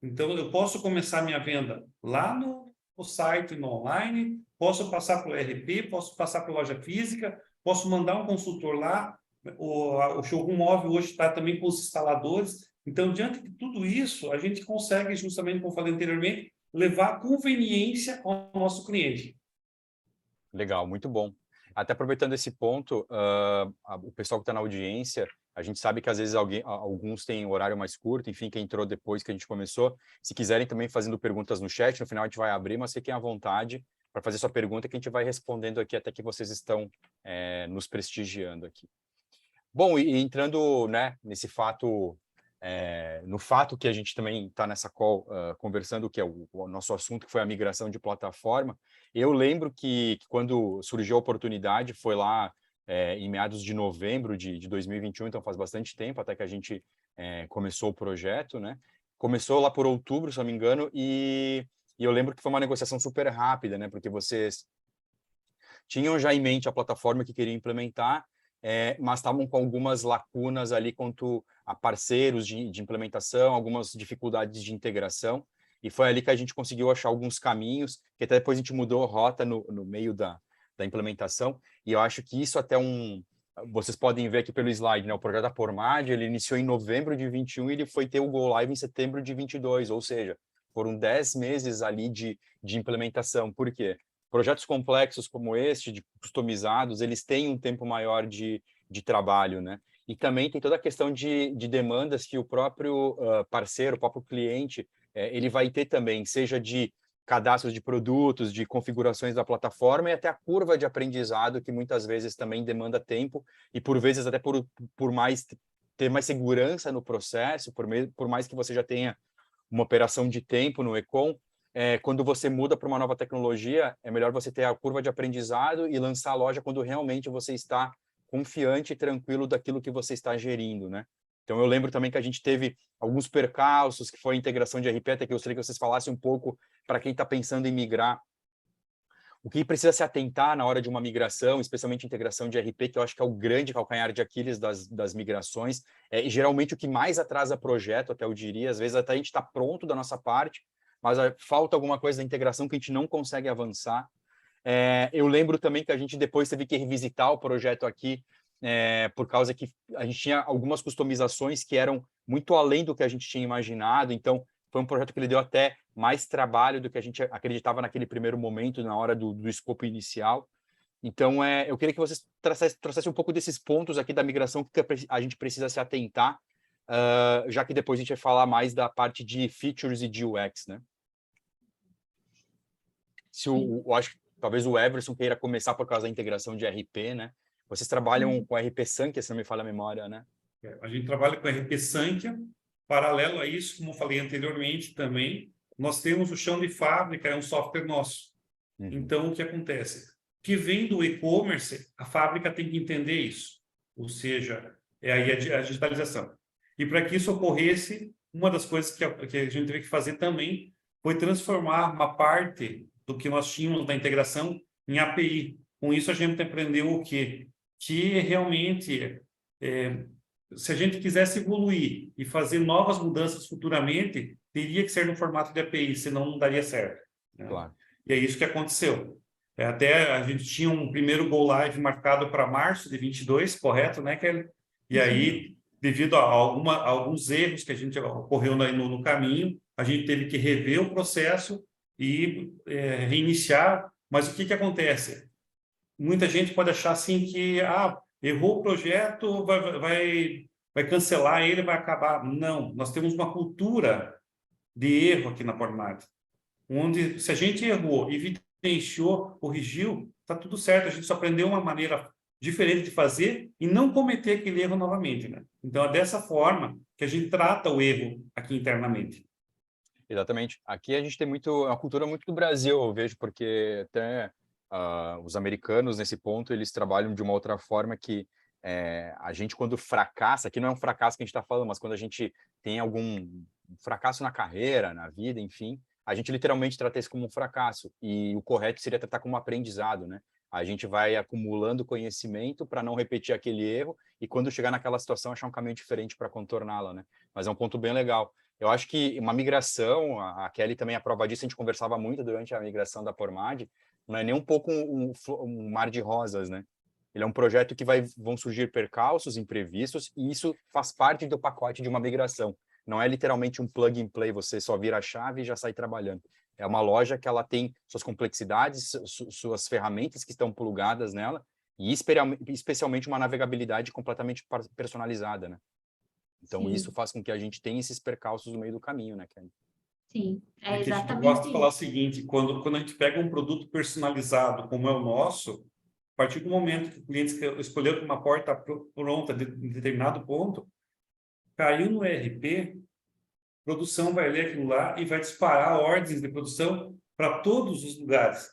Então, eu posso começar minha venda lá no site, no online, posso passar pelo ERP, posso passar pela loja física, posso mandar um consultor lá. O showroom móvel hoje está também com os instaladores. Então, diante de tudo isso, a gente consegue, justamente como falei anteriormente, levar conveniência ao nosso cliente. Legal, muito bom. Até aproveitando esse ponto, o pessoal que está na audiência, a gente sabe que às vezes alguns têm horário mais curto, enfim, quem entrou depois que a gente começou, se quiserem também fazendo perguntas no chat, no final a gente vai abrir, mas fiquem à vontade para fazer sua pergunta que a gente vai respondendo aqui até que vocês estão nos prestigiando aqui. Bom, e entrando, né, nesse fato, no fato que a gente também está nessa call conversando, que é o nosso assunto, que foi a migração de plataforma, eu lembro que quando surgiu a oportunidade, foi lá em meados de novembro de 2021, então faz bastante tempo, até que a gente começou o projeto, né? Começou lá por outubro, se não me engano, e eu lembro que foi uma negociação super rápida, né? Porque vocês tinham já em mente a plataforma que queriam implementar, mas estavam com algumas lacunas ali quanto a parceiros de implementação, algumas dificuldades de integração, e foi ali que a gente conseguiu achar alguns caminhos, que até depois a gente mudou a rota no meio da implementação, e eu acho que isso até vocês podem ver aqui pelo slide, né? O projeto da Pormad, ele iniciou em novembro de 21 e ele foi ter o Go Live em setembro de 22, ou seja, foram 10 meses ali de implementação. Por quê? Projetos complexos como este, customizados, eles têm um tempo maior de trabalho, né? E também tem toda a questão de demandas que o próprio parceiro, o próprio cliente, ele vai ter também, seja de cadastros de produtos, de configurações da plataforma e até a curva de aprendizado, que muitas vezes também demanda tempo e por vezes até por ter mais segurança no processo, por mais que você já tenha uma operação de tempo no e-com, quando você muda para uma nova tecnologia, é melhor você ter a curva de aprendizado e lançar a loja quando realmente você está confiante e tranquilo daquilo que você está gerindo, né? Então, eu lembro também que a gente teve alguns percalços, que foi a integração de RP, até que eu gostaria que vocês falassem um pouco para quem está pensando em migrar, o que precisa se atentar na hora de uma migração, especialmente integração de RP, que eu acho que é o grande calcanhar de Aquiles das migrações, e geralmente o que mais atrasa projeto, até eu diria, às vezes até a gente está pronto da nossa parte, mas falta alguma coisa da integração que a gente não consegue avançar. Eu lembro também que a gente depois teve que revisitar o projeto aqui por causa que a gente tinha algumas customizações que eram muito além do que a gente tinha imaginado, então foi um projeto que ele deu até mais trabalho do que a gente acreditava naquele primeiro momento, na hora do escopo inicial. Então, eu queria que vocês trouxessem um pouco desses pontos aqui da migração que a gente precisa se atentar, já que depois a gente vai falar mais da parte de features e de UX, né? Eu acho que talvez o Everson queira começar por causa da integração de RP, né? Vocês trabalham com RP Sankhya, se não me falha a memória, né? A gente trabalha com RP Sankhya. Paralelo a isso, como eu falei anteriormente também, nós temos o chão de fábrica, é um software nosso. Então, o que acontece? Que vem do e-commerce, a fábrica tem que entender isso. Ou seja, é aí a digitalização. E para que isso ocorresse, uma das coisas que a gente teve que fazer também foi transformar uma parte do que nós tínhamos da integração em API. Com isso, a gente aprendeu o quê? Que realmente, se a gente quisesse evoluir e fazer novas mudanças futuramente, teria que ser no formato de API, senão não daria certo. Né? Claro. E é isso que aconteceu. Até a gente tinha um primeiro Go Live marcado para março de 22, correto, né, Kelly? E aí, devido a alguns erros que a gente ocorreu no caminho, a gente teve que rever o processo e reiniciar. Mas o que acontece? Muita gente pode achar assim que errou o projeto, vai cancelar ele, vai acabar. Não, nós temos uma cultura de erro aqui na Pormad, onde se a gente errou, evidenciou, corrigiu, está tudo certo. A gente só aprendeu uma maneira diferente de fazer e não cometer aquele erro novamente, né? Então, é dessa forma que a gente trata o erro aqui internamente. Exatamente. Aqui a gente tem uma cultura muito do Brasil, eu vejo, porque até os americanos, nesse ponto, eles trabalham de uma outra forma que a gente, quando fracassa, aqui não é um fracasso que a gente está falando, mas quando a gente tem algum fracasso na carreira, na vida, enfim, a gente literalmente trata isso como um fracasso. E o correto seria tratar como um aprendizado, né? A gente vai acumulando conhecimento para não repetir aquele erro e, quando chegar naquela situação, achar um caminho diferente para contorná-la, né? Mas é um ponto bem legal. Eu acho que uma migração, a Kelly também é a prova disso, a gente conversava muito durante a migração da Pormad, não é nem um pouco um mar de rosas, né? Ele é um projeto que vão surgir percalços, imprevistos, e isso faz parte do pacote de uma migração. Não é literalmente um plug and play, você só vira a chave e já sai trabalhando. É uma loja que ela tem suas complexidades, suas ferramentas que estão plugadas nela, e especialmente uma navegabilidade completamente personalizada, né? Então, isso faz com que a gente tenha esses percalços no meio do caminho, né, Kelly? Sim, é exatamente. A gente gosta de falar o seguinte: quando a gente pega um produto personalizado, como é o nosso, a partir do momento que o cliente escolheu que uma porta está pronta em determinado ponto, caiu no ERP, a produção vai ler aquilo lá e vai disparar ordens de produção para todos os lugares.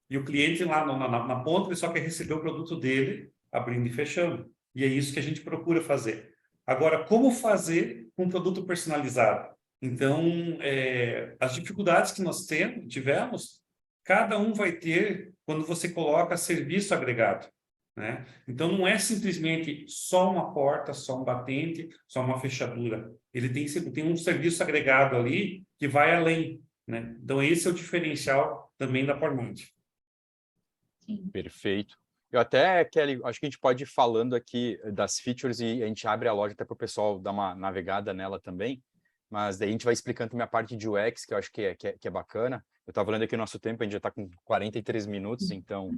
E o cliente lá na ponta, ele só quer receber o produto dele, abrindo e fechando. E é isso que a gente procura fazer. Agora, como fazer um produto personalizado? Então, as dificuldades que nós tivemos, cada um vai ter quando você coloca serviço agregado, né? Então, não é simplesmente só uma porta, só um batente, só uma fechadura. Ele tem um serviço agregado ali que vai além, né? Então, esse é o diferencial também da Pormad. Perfeito. Eu até, Kelly, acho que a gente pode ir falando aqui das features e a gente abre a loja até para o pessoal dar uma navegada nela também, mas daí a gente vai explicando também a parte de UX, que eu acho que é bacana. Eu estava olhando aqui o nosso tempo, a gente já está com 43 minutos, então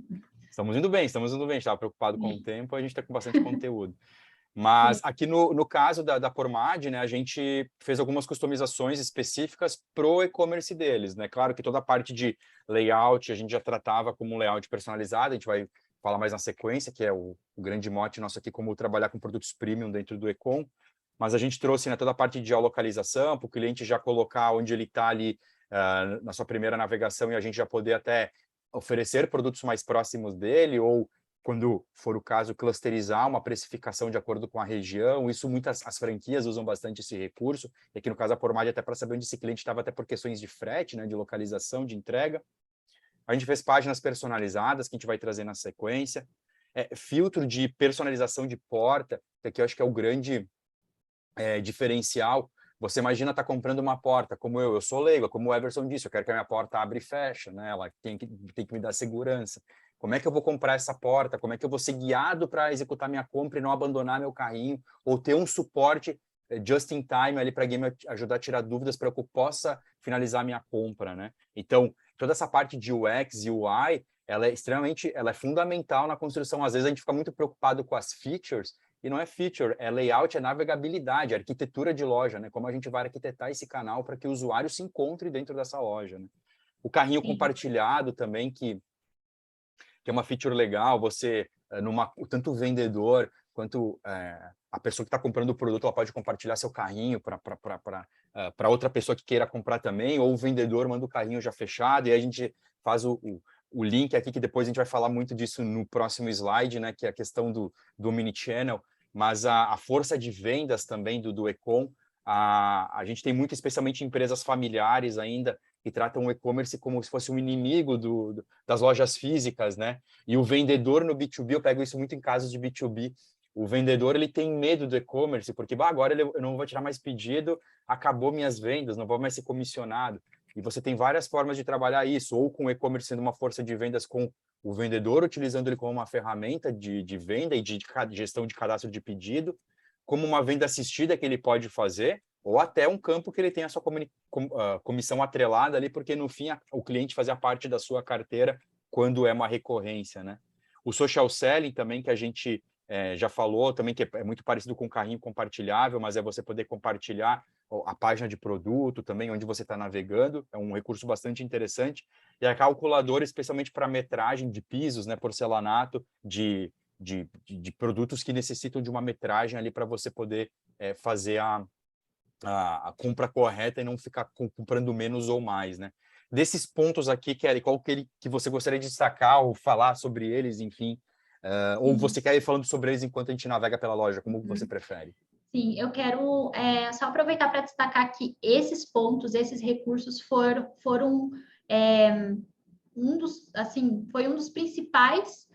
estamos indo bem, a gente estava preocupado com o tempo, a gente está com bastante conteúdo. Mas aqui no caso da Pormad, né, a gente fez algumas customizações específicas pro e-commerce deles, né? Claro que toda a parte de layout a gente já tratava como um layout personalizado, a gente vai falar mais na sequência, que é o grande mote nosso aqui, como trabalhar com produtos premium dentro do e-com, mas a gente trouxe, né, toda a parte de geolocalização, para o cliente já colocar onde ele está ali na sua primeira navegação e a gente já poder até oferecer produtos mais próximos dele, ou quando for o caso, clusterizar uma precificação de acordo com a região. Isso as franquias usam bastante esse recurso, e aqui no caso a Pormad até para saber onde esse cliente estava, até por questões de frete, né, de localização, de entrega. A gente fez páginas personalizadas, que a gente vai trazer na sequência. Filtro de personalização de porta, que aqui eu acho que é o grande diferencial. Você imagina estar comprando uma porta, como eu sou leigo, como o Everson disse, eu quero que a minha porta abra e feche, né? Ela tem que me dar segurança. Como é que eu vou comprar essa porta? Como é que eu vou ser guiado para executar minha compra e não abandonar meu carrinho? Ou ter um suporte just in time ali para alguém me ajudar a tirar dúvidas para que eu possa finalizar minha compra, né? Então, toda essa parte de UX e UI, ela é fundamental na construção. Às vezes a gente fica muito preocupado com as features, e não é feature, é layout, é navegabilidade, é arquitetura de loja, né? Como a gente vai arquitetar esse canal para que o usuário se encontre dentro dessa loja, né? O carrinho Sim. compartilhado também, que é uma feature legal, tanto o vendedor quanto a pessoa que está comprando o produto, ela pode compartilhar seu carrinho para outra pessoa que queira comprar também, ou o vendedor manda o carrinho já fechado, e a gente faz o link aqui, que depois a gente vai falar muito disso no próximo slide, né, que é a questão do Omnichannel, mas a força de vendas também do Ecom, a gente tem muito, especialmente empresas familiares ainda, que tratam o e-commerce como se fosse um inimigo das lojas físicas, né? E o vendedor no B2B, eu pego isso muito em casos de B2B, o vendedor ele tem medo do e-commerce, porque agora eu não vou tirar mais pedido, acabou minhas vendas, não vou mais ser comissionado. E você tem várias formas de trabalhar isso, ou com o e-commerce sendo uma força de vendas com o vendedor, utilizando ele como uma ferramenta de venda e de gestão de cadastro de pedido, como uma venda assistida que ele pode fazer, ou até um campo que ele tem a sua comissão atrelada ali, porque no fim o cliente fazia parte da sua carteira quando é uma recorrência, né? O social selling também, que a gente já falou, também que é muito parecido com o carrinho compartilhável, mas é você poder compartilhar a página de produto também, onde você está navegando, é um recurso bastante interessante. E a calculadora, especialmente para metragem de pisos, né, porcelanato, de produtos que necessitam de uma metragem ali para você poder fazer a compra correta e não ficar comprando menos ou mais, né? Desses pontos aqui, Kelly, qual que você gostaria de destacar ou falar sobre eles, enfim? Ou você quer ir falando sobre eles enquanto a gente navega pela loja, como você prefere? Sim, eu quero só aproveitar para destacar que esses pontos, esses recursos foram foi um dos principais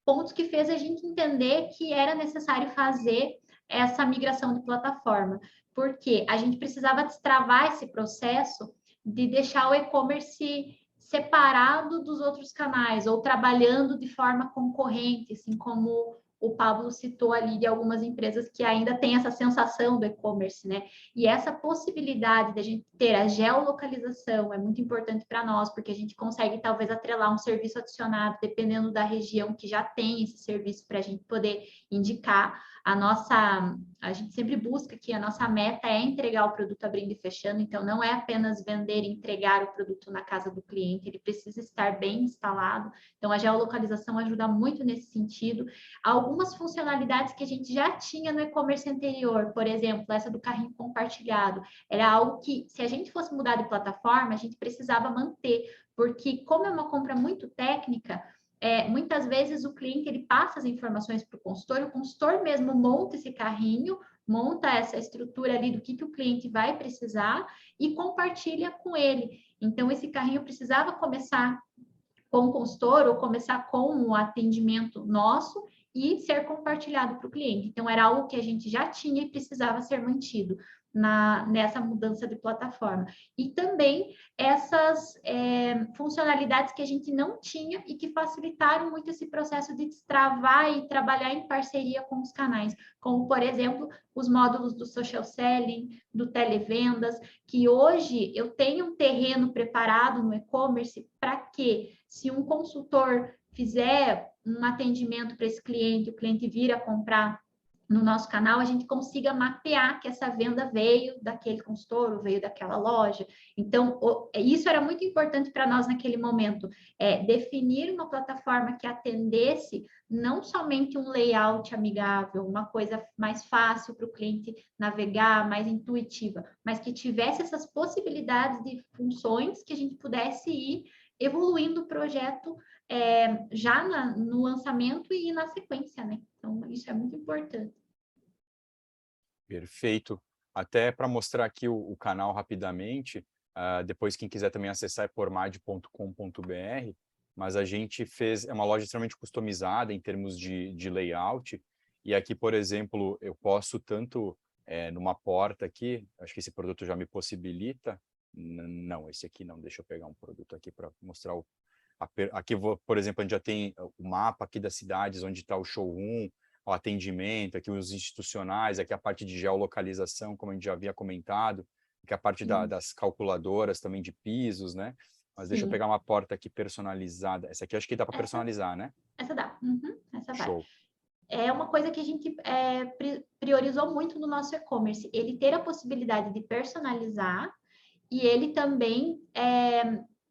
pontos que fez a gente entender que era necessário fazer essa migração de plataforma, porque a gente precisava destravar esse processo de deixar o e-commerce separado dos outros canais ou trabalhando de forma concorrente, assim como o Pablo citou ali de algumas empresas que ainda têm essa sensação do e-commerce, né? E essa possibilidade de a gente ter a geolocalização é muito importante para nós, porque a gente consegue talvez atrelar um serviço adicionado, dependendo da região que já tem esse serviço, para a gente poder indicar. A gente sempre busca que a nossa meta é entregar o produto abrindo e fechando, então não é apenas vender e entregar o produto na casa do cliente, ele precisa estar bem instalado. Então a geolocalização ajuda muito nesse sentido. Algumas funcionalidades que a gente já tinha no e-commerce anterior, por exemplo, essa do carrinho compartilhado, era algo que, se a gente fosse mudar de plataforma, a gente precisava manter, porque como é uma compra muito técnica, muitas vezes o cliente ele passa as informações para o consultor mesmo monta esse carrinho, monta essa estrutura ali do que o cliente vai precisar e compartilha com ele. Então, esse carrinho precisava começar com o consultor ou começar com um atendimento nosso e ser compartilhado para o cliente. Então, era algo que a gente já tinha e precisava ser mantido nessa mudança de plataforma. E também essas funcionalidades que a gente não tinha e que facilitaram muito esse processo de destravar e trabalhar em parceria com os canais, como, por exemplo, os módulos do social selling, do televendas, que hoje eu tenho um terreno preparado no e-commerce para que, se um consultor fizer um atendimento para esse cliente, o cliente vir a comprar no nosso canal, a gente consiga mapear que essa venda veio daquele consultor ou veio daquela loja. Então, isso era muito importante para nós naquele momento, definir uma plataforma que atendesse não somente um layout amigável, uma coisa mais fácil para o cliente navegar, mais intuitiva, mas que tivesse essas possibilidades de funções que a gente pudesse ir evoluindo o projeto já no lançamento e na sequência, né? Então, isso é muito importante. Perfeito. Até para mostrar aqui o canal rapidamente, depois quem quiser também acessar é formad.com.br, mas a gente é uma loja extremamente customizada em termos de layout, e aqui, por exemplo, eu posso tanto numa porta aqui, acho que esse produto já me possibilita, não, esse aqui não, deixa eu pegar um produto aqui para mostrar Aqui, por exemplo, a gente já tem o mapa aqui das cidades onde está o showroom, o atendimento, aqui os institucionais, aqui a parte de geolocalização, como a gente já havia comentado, aqui a parte das calculadoras também de pisos, né? Mas deixa eu pegar uma porta aqui personalizada. Essa aqui acho que dá para personalizar, né? Essa dá. Essa vai. Show. É uma coisa que a gente priorizou muito no nosso e-commerce, ele ter a possibilidade de personalizar e ele também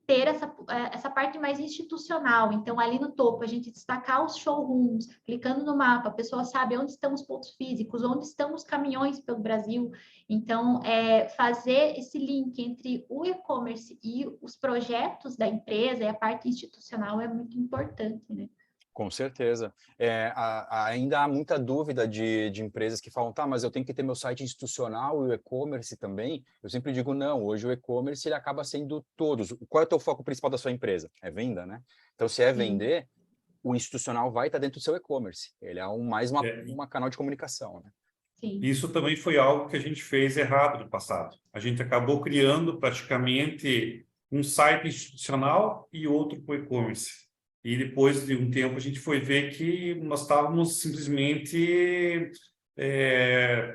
ter essa parte mais institucional. Então, ali no topo, a gente destacar os showrooms, clicando no mapa, a pessoa sabe onde estão os pontos físicos, onde estão os caminhões pelo Brasil. Então, fazer esse link entre o e-commerce e os projetos da empresa e a parte institucional é muito importante, né? Com certeza. Ainda há muita dúvida de empresas que falam, tá, mas eu tenho que ter meu site institucional e o e-commerce também. Eu sempre digo, não, hoje o e-commerce ele acaba sendo todos. Qual é o teu foco principal da sua empresa? É venda, né? Então, se é vender, o institucional vai estar dentro do seu e-commerce. Ele é mais uma canal de comunicação, né? Sim. Isso também foi algo que a gente fez errado no passado. A gente acabou criando praticamente um site institucional e outro para o e-commerce. E depois de um tempo a gente foi ver que nós estávamos simplesmente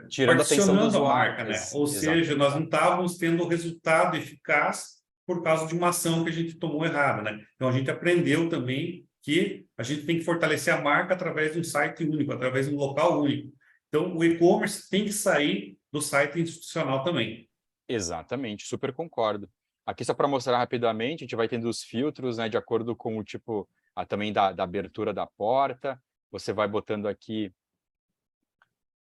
tirando a atenção do particionando a usuário, marca, né? Ou seja, nós não estávamos tendo resultado eficaz por causa de uma ação que a gente tomou errada, né? Então a gente aprendeu também que a gente tem que fortalecer a marca através de um site único, através de um local único. Então o e-commerce tem que sair do site institucional também. Exatamente, super concordo. Aqui só para mostrar rapidamente, a gente vai tendo os filtros, né, de acordo com o tipo também da abertura da porta. Você vai botando aqui,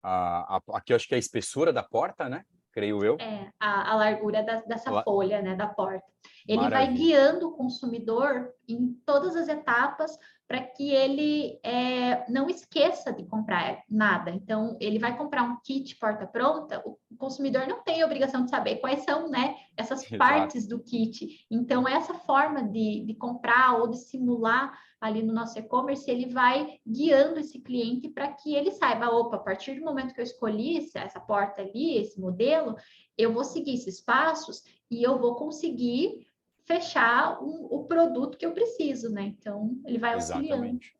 aqui eu acho que é a espessura da porta, né? Creio eu. A largura dessa folha, né, da porta. Ele Maravilha. vai guiando o consumidor em todas as etapas para que ele não esqueça de comprar nada. Então, ele vai comprar um kit porta-pronta, o consumidor não tem a obrigação de saber quais são, né, essas partes do kit. Então, essa forma de comprar ou de simular ali no nosso e-commerce, ele vai guiando esse cliente para que ele saiba, opa, a partir do momento que eu escolhi essa porta ali, esse modelo, eu vou seguir esses passos e eu vou conseguir fechar o produto que eu preciso, né? Então, ele vai auxiliando. Exatamente.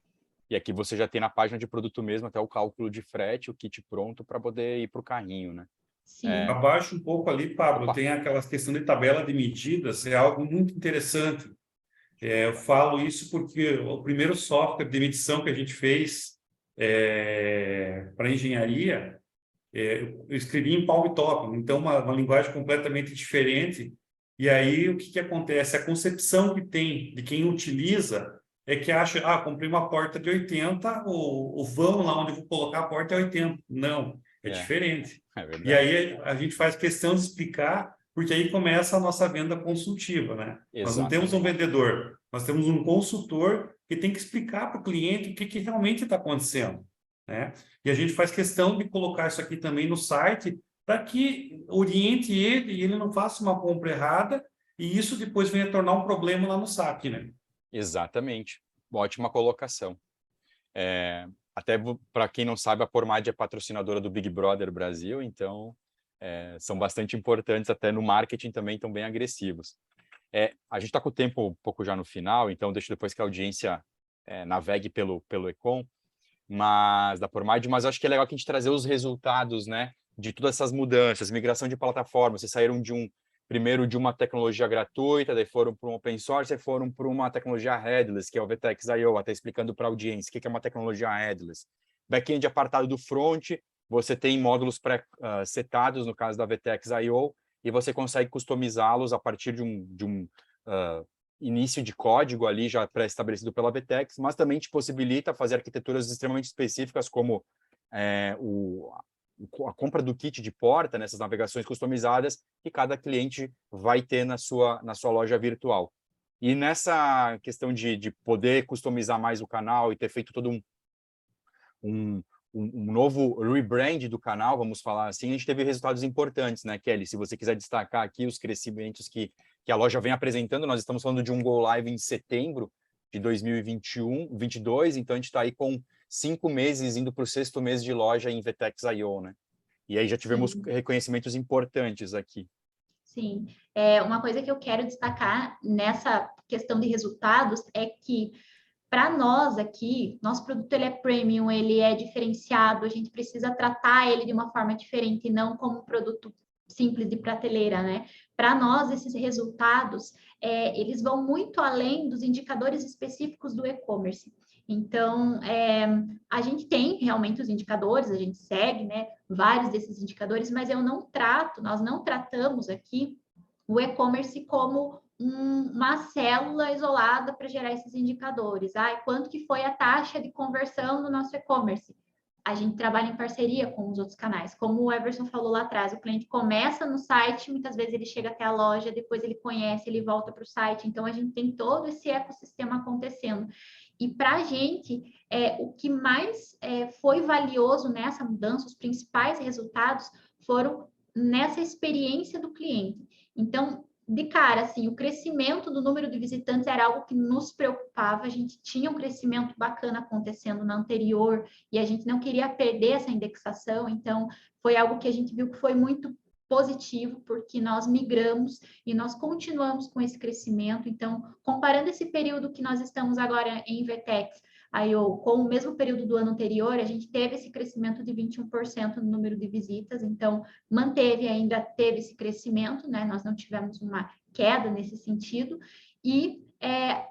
E aqui você já tem na página de produto mesmo até o cálculo de frete, o kit pronto para poder ir para o carrinho, né? Sim. Abaixo um pouco ali, Pablo, tem aquela questão de tabela de medidas, é algo muito interessante. Eu falo isso porque o primeiro software de medição que a gente fez para engenharia, eu escrevi em PalmTop, então uma linguagem completamente diferente. E aí o que acontece? A concepção que tem de quem utiliza é que acha, comprei uma porta de 80, o vão lá onde eu vou colocar a porta é 80. Não, é diferente. É verdade. E aí a gente faz questão de explicar, porque aí começa a nossa venda consultiva, né? Exatamente. Nós não temos um vendedor, nós temos um consultor que tem que explicar para o cliente o que realmente está acontecendo, né? E a gente faz questão de colocar isso aqui também no site para que oriente ele e ele não faça uma compra errada e isso depois venha tornar um problema lá no SAP, né? Exatamente. Ótima colocação. Até para quem não sabe, a Pormad é patrocinadora do Big Brother Brasil, então são bastante importantes, até no marketing também estão bem agressivos. A gente está com o tempo um pouco já no final, então deixo depois que a audiência navegue pelo Ecom, da Pormad, mas acho que é legal que a gente trazer os resultados, né, de todas essas mudanças, migração de plataforma. Vocês saíram primeiro de uma tecnologia gratuita, daí foram para um open source e foram para uma tecnologia headless, que é o VTEX.io, até explicando para a audiência o que é uma tecnologia headless. Back-end apartado do front, você tem módulos pré-setados, no caso da VTEX.io, e você consegue customizá-los a partir de um início de código ali já pré-estabelecido pela VTEX, mas também te possibilita fazer arquiteturas extremamente específicas, como a compra do kit de porta, nessas navegações customizadas, que cada cliente vai ter na sua loja virtual. E nessa questão de poder customizar mais o canal e ter feito todo um novo rebrand do canal, vamos falar assim, a gente teve resultados importantes, né, Kelly? Se você quiser destacar aqui os crescimentos que a loja vem apresentando, nós estamos falando de um Go Live em setembro de 2022, então a gente está aí com 5 meses indo para o 6º mês de loja em VTEX.io, né? E aí já tivemos reconhecimentos importantes aqui. Sim, uma coisa que eu quero destacar questão de resultados é que, para nós aqui, nosso produto ele é premium, ele é diferenciado, a gente precisa tratar ele de uma forma diferente, e não como um produto simples de prateleira, né? Para nós, esses resultados, eles vão muito além dos indicadores específicos do e-commerce. Então, a gente tem realmente os indicadores, a gente segue, né, vários desses indicadores, mas nós não tratamos aqui o e-commerce como uma célula isolada para gerar esses indicadores. Quanto que foi a taxa de conversão no nosso e-commerce? A gente trabalha em parceria com os outros canais. Como o Everson falou lá atrás, o cliente começa no site, muitas vezes ele chega até a loja, depois ele conhece, ele volta para o site. Então, a gente tem todo esse ecossistema acontecendo. E para a gente, o que mais foi valioso nessa mudança, os principais resultados foram nessa experiência do cliente. Então, de cara, assim, o crescimento do número de visitantes era algo que nos preocupava. A gente tinha um crescimento bacana acontecendo na anterior e a gente não queria perder essa indexação. Então, foi algo que a gente viu que foi muito positivo, porque nós migramos e nós continuamos com esse crescimento. Então, comparando esse período que nós estamos agora em VTEX, com o mesmo período do ano anterior, a gente teve esse crescimento de 21% no número de visitas, então ainda teve esse crescimento, né? Nós não tivemos uma queda nesse sentido, e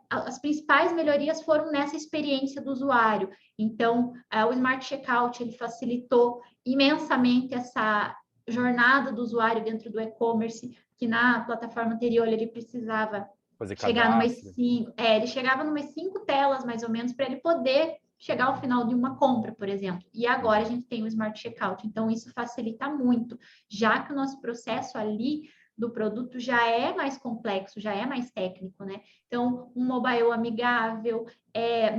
as principais melhorias foram nessa experiência do usuário. Então, o Smart Checkout, ele facilitou imensamente essa jornada do usuário dentro do e-commerce, que na plataforma anterior ele precisava chegar numas 5, ele chegava numas 5 telas, mais ou menos, para ele poder chegar ao final de uma compra, por exemplo. E agora a gente tem o Smart Checkout, então isso facilita muito, já que o nosso processo ali do produto já é mais complexo, já é mais técnico, né? Então, um mobile amigável,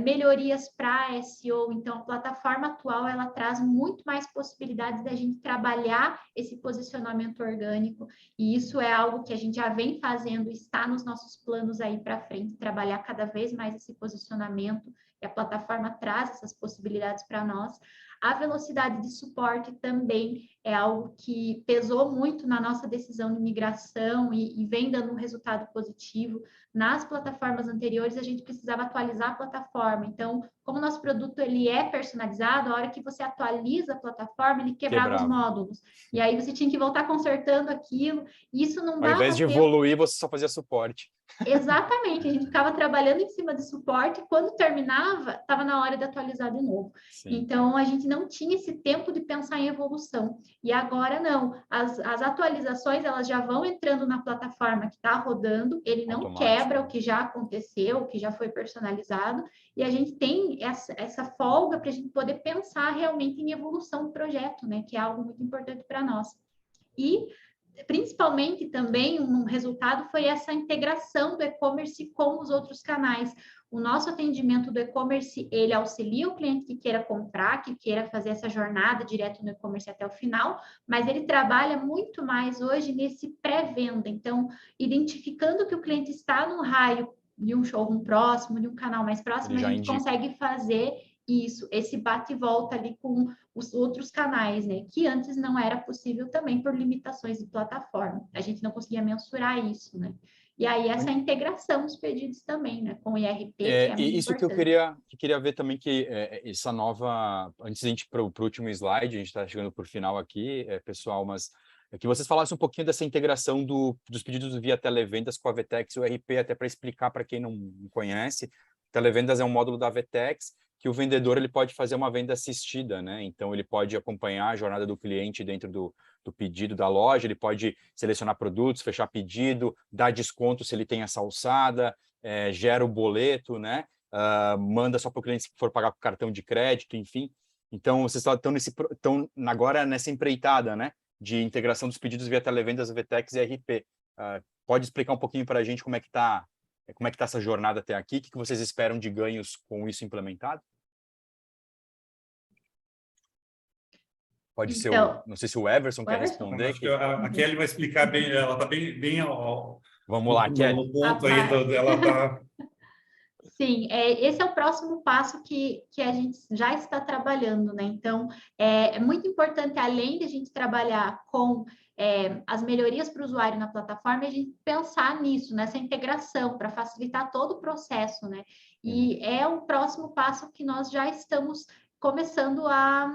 melhorias para SEO. Então, a plataforma atual, ela traz muito mais possibilidades da gente trabalhar esse posicionamento orgânico, e isso é algo que a gente já vem fazendo, está nos nossos planos aí para frente, trabalhar cada vez mais esse posicionamento, e a plataforma traz essas possibilidades para nós. A velocidade de suporte também é algo que pesou muito na nossa decisão de migração e vem dando um resultado positivo. Nas plataformas anteriores, a gente precisava atualizar a plataforma. Então, como o nosso produto ele é personalizado, a hora que você atualiza a plataforma, ele quebrava os módulos. E aí você tinha que voltar consertando aquilo. Isso não dava Ao invés de evoluir, você só fazia suporte. Exatamente, a gente ficava trabalhando em cima de suporte e quando terminava, estava na hora de atualizar de novo. Sim. Então, a gente não tinha esse tempo de pensar em evolução. E agora não, as atualizações, elas já vão entrando na plataforma que está rodando, ele não quebra o que já aconteceu, o que já foi personalizado, e a gente tem essa folga para a gente poder pensar realmente em evolução do projeto, né? Que é algo muito importante para nós. E principalmente também um resultado foi essa integração do e-commerce com os outros canais. O nosso atendimento do e-commerce, ele auxilia o cliente que queira comprar, que queira fazer essa jornada direto no e-commerce até o final, mas ele trabalha muito mais hoje nesse pré-venda. Então, identificando que o cliente está no raio de um showroom próximo, de um canal mais próximo, a gente consegue fazer isso, esse bate e volta ali com os outros canais, né? Que antes não era possível também por limitações de plataforma. A gente não conseguia mensurar isso, né? E aí essa integração dos pedidos também, né? Com o IRP, que é muito isso importante. Que eu queria ver também, que essa nova... Antes da gente ir para o último slide, a gente está chegando por final aqui, pessoal, mas que vocês falassem um pouquinho dessa integração dos pedidos via televendas com a VTEX e o IRP, até para explicar para quem não conhece. Televendas é um módulo da VTEX, que o vendedor ele pode fazer uma venda assistida, né? Então, ele pode acompanhar a jornada do cliente dentro do pedido da loja, ele pode selecionar produtos, fechar pedido, dar desconto se ele tem essa alçada, gera o boleto, né? Manda só para o cliente se for pagar com cartão de crédito, enfim. Então, vocês estão agora nessa empreitada, né? De integração dos pedidos via televendas, VTEX e RP. Pode explicar um pouquinho para a gente como é que está essa jornada até aqui? O que vocês esperam de ganhos com isso implementado? Pode ser não sei se o Everson quer responder. Acho que a Kelly vai explicar bem, ela está bem Vamos lá, Kelly. No ponto aí, ela está... Sim, esse é o próximo passo que a gente já está trabalhando, né? Então, é muito importante, além de a gente trabalhar com as melhorias para o usuário na plataforma, a gente pensar nisso, nessa integração, para facilitar todo o processo, né? E é o próximo passo que nós já estamos começando a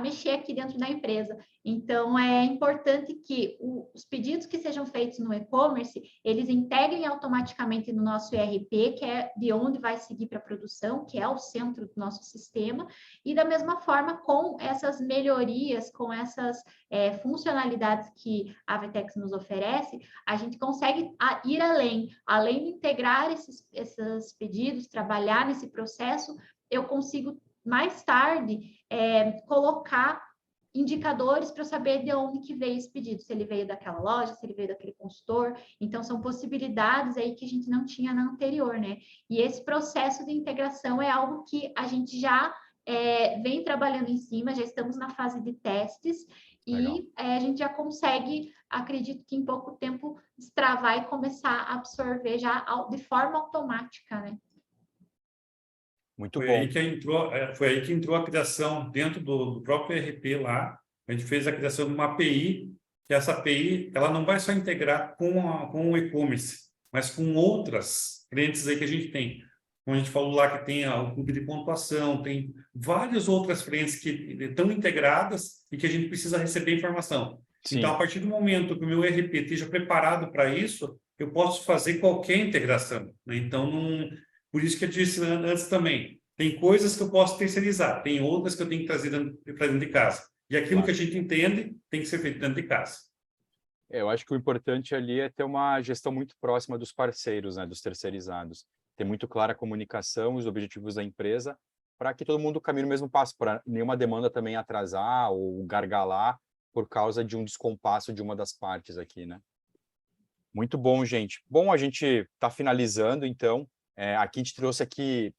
mexer aqui dentro da empresa. Então, é importante que os pedidos que sejam feitos no e-commerce, eles integrem automaticamente no nosso ERP, que é de onde vai seguir para a produção, que é o centro do nosso sistema, e da mesma forma, com essas melhorias, com essas funcionalidades que a Avetex nos oferece, a gente consegue ir além de integrar esses pedidos, trabalhar nesse processo, eu consigo mais tarde colocar indicadores para eu saber de onde que veio esse pedido, se ele veio daquela loja, se ele veio daquele consultor. Então, são possibilidades aí que a gente não tinha na anterior, né? E esse processo de integração é algo que a gente já vem trabalhando em cima, já estamos na fase de testes e a gente já consegue, acredito que em pouco tempo, destravar e começar a absorver já de forma automática, né? Muito bom. Foi aí que entrou a criação dentro do próprio ERP lá. A gente fez a criação de uma API, que essa API ela não vai só integrar com o e-commerce, mas com outras frentes aí que a gente tem. Como a gente falou lá que tem o clube de pontuação, tem várias outras frentes que estão integradas e que a gente precisa receber informação. Sim. Então, a partir do momento que o meu ERP esteja preparado para isso, eu posso fazer qualquer integração, né? Então, por isso que eu disse antes também, tem coisas que eu posso terceirizar, tem outras que eu tenho que trazer para dentro de casa. E aquilo que a gente entende tem que ser feito dentro de casa. Eu acho que o importante ali é ter uma gestão muito próxima dos parceiros, né, dos terceirizados. Ter muito clara a comunicação, os objetivos da empresa, para que todo mundo caminhe no mesmo passo, para nenhuma demanda também atrasar ou gargalar por causa de um descompasso de uma das partes aqui, né? Muito bom, gente. Bom, a gente está finalizando, então. Aqui a gente trouxe aqui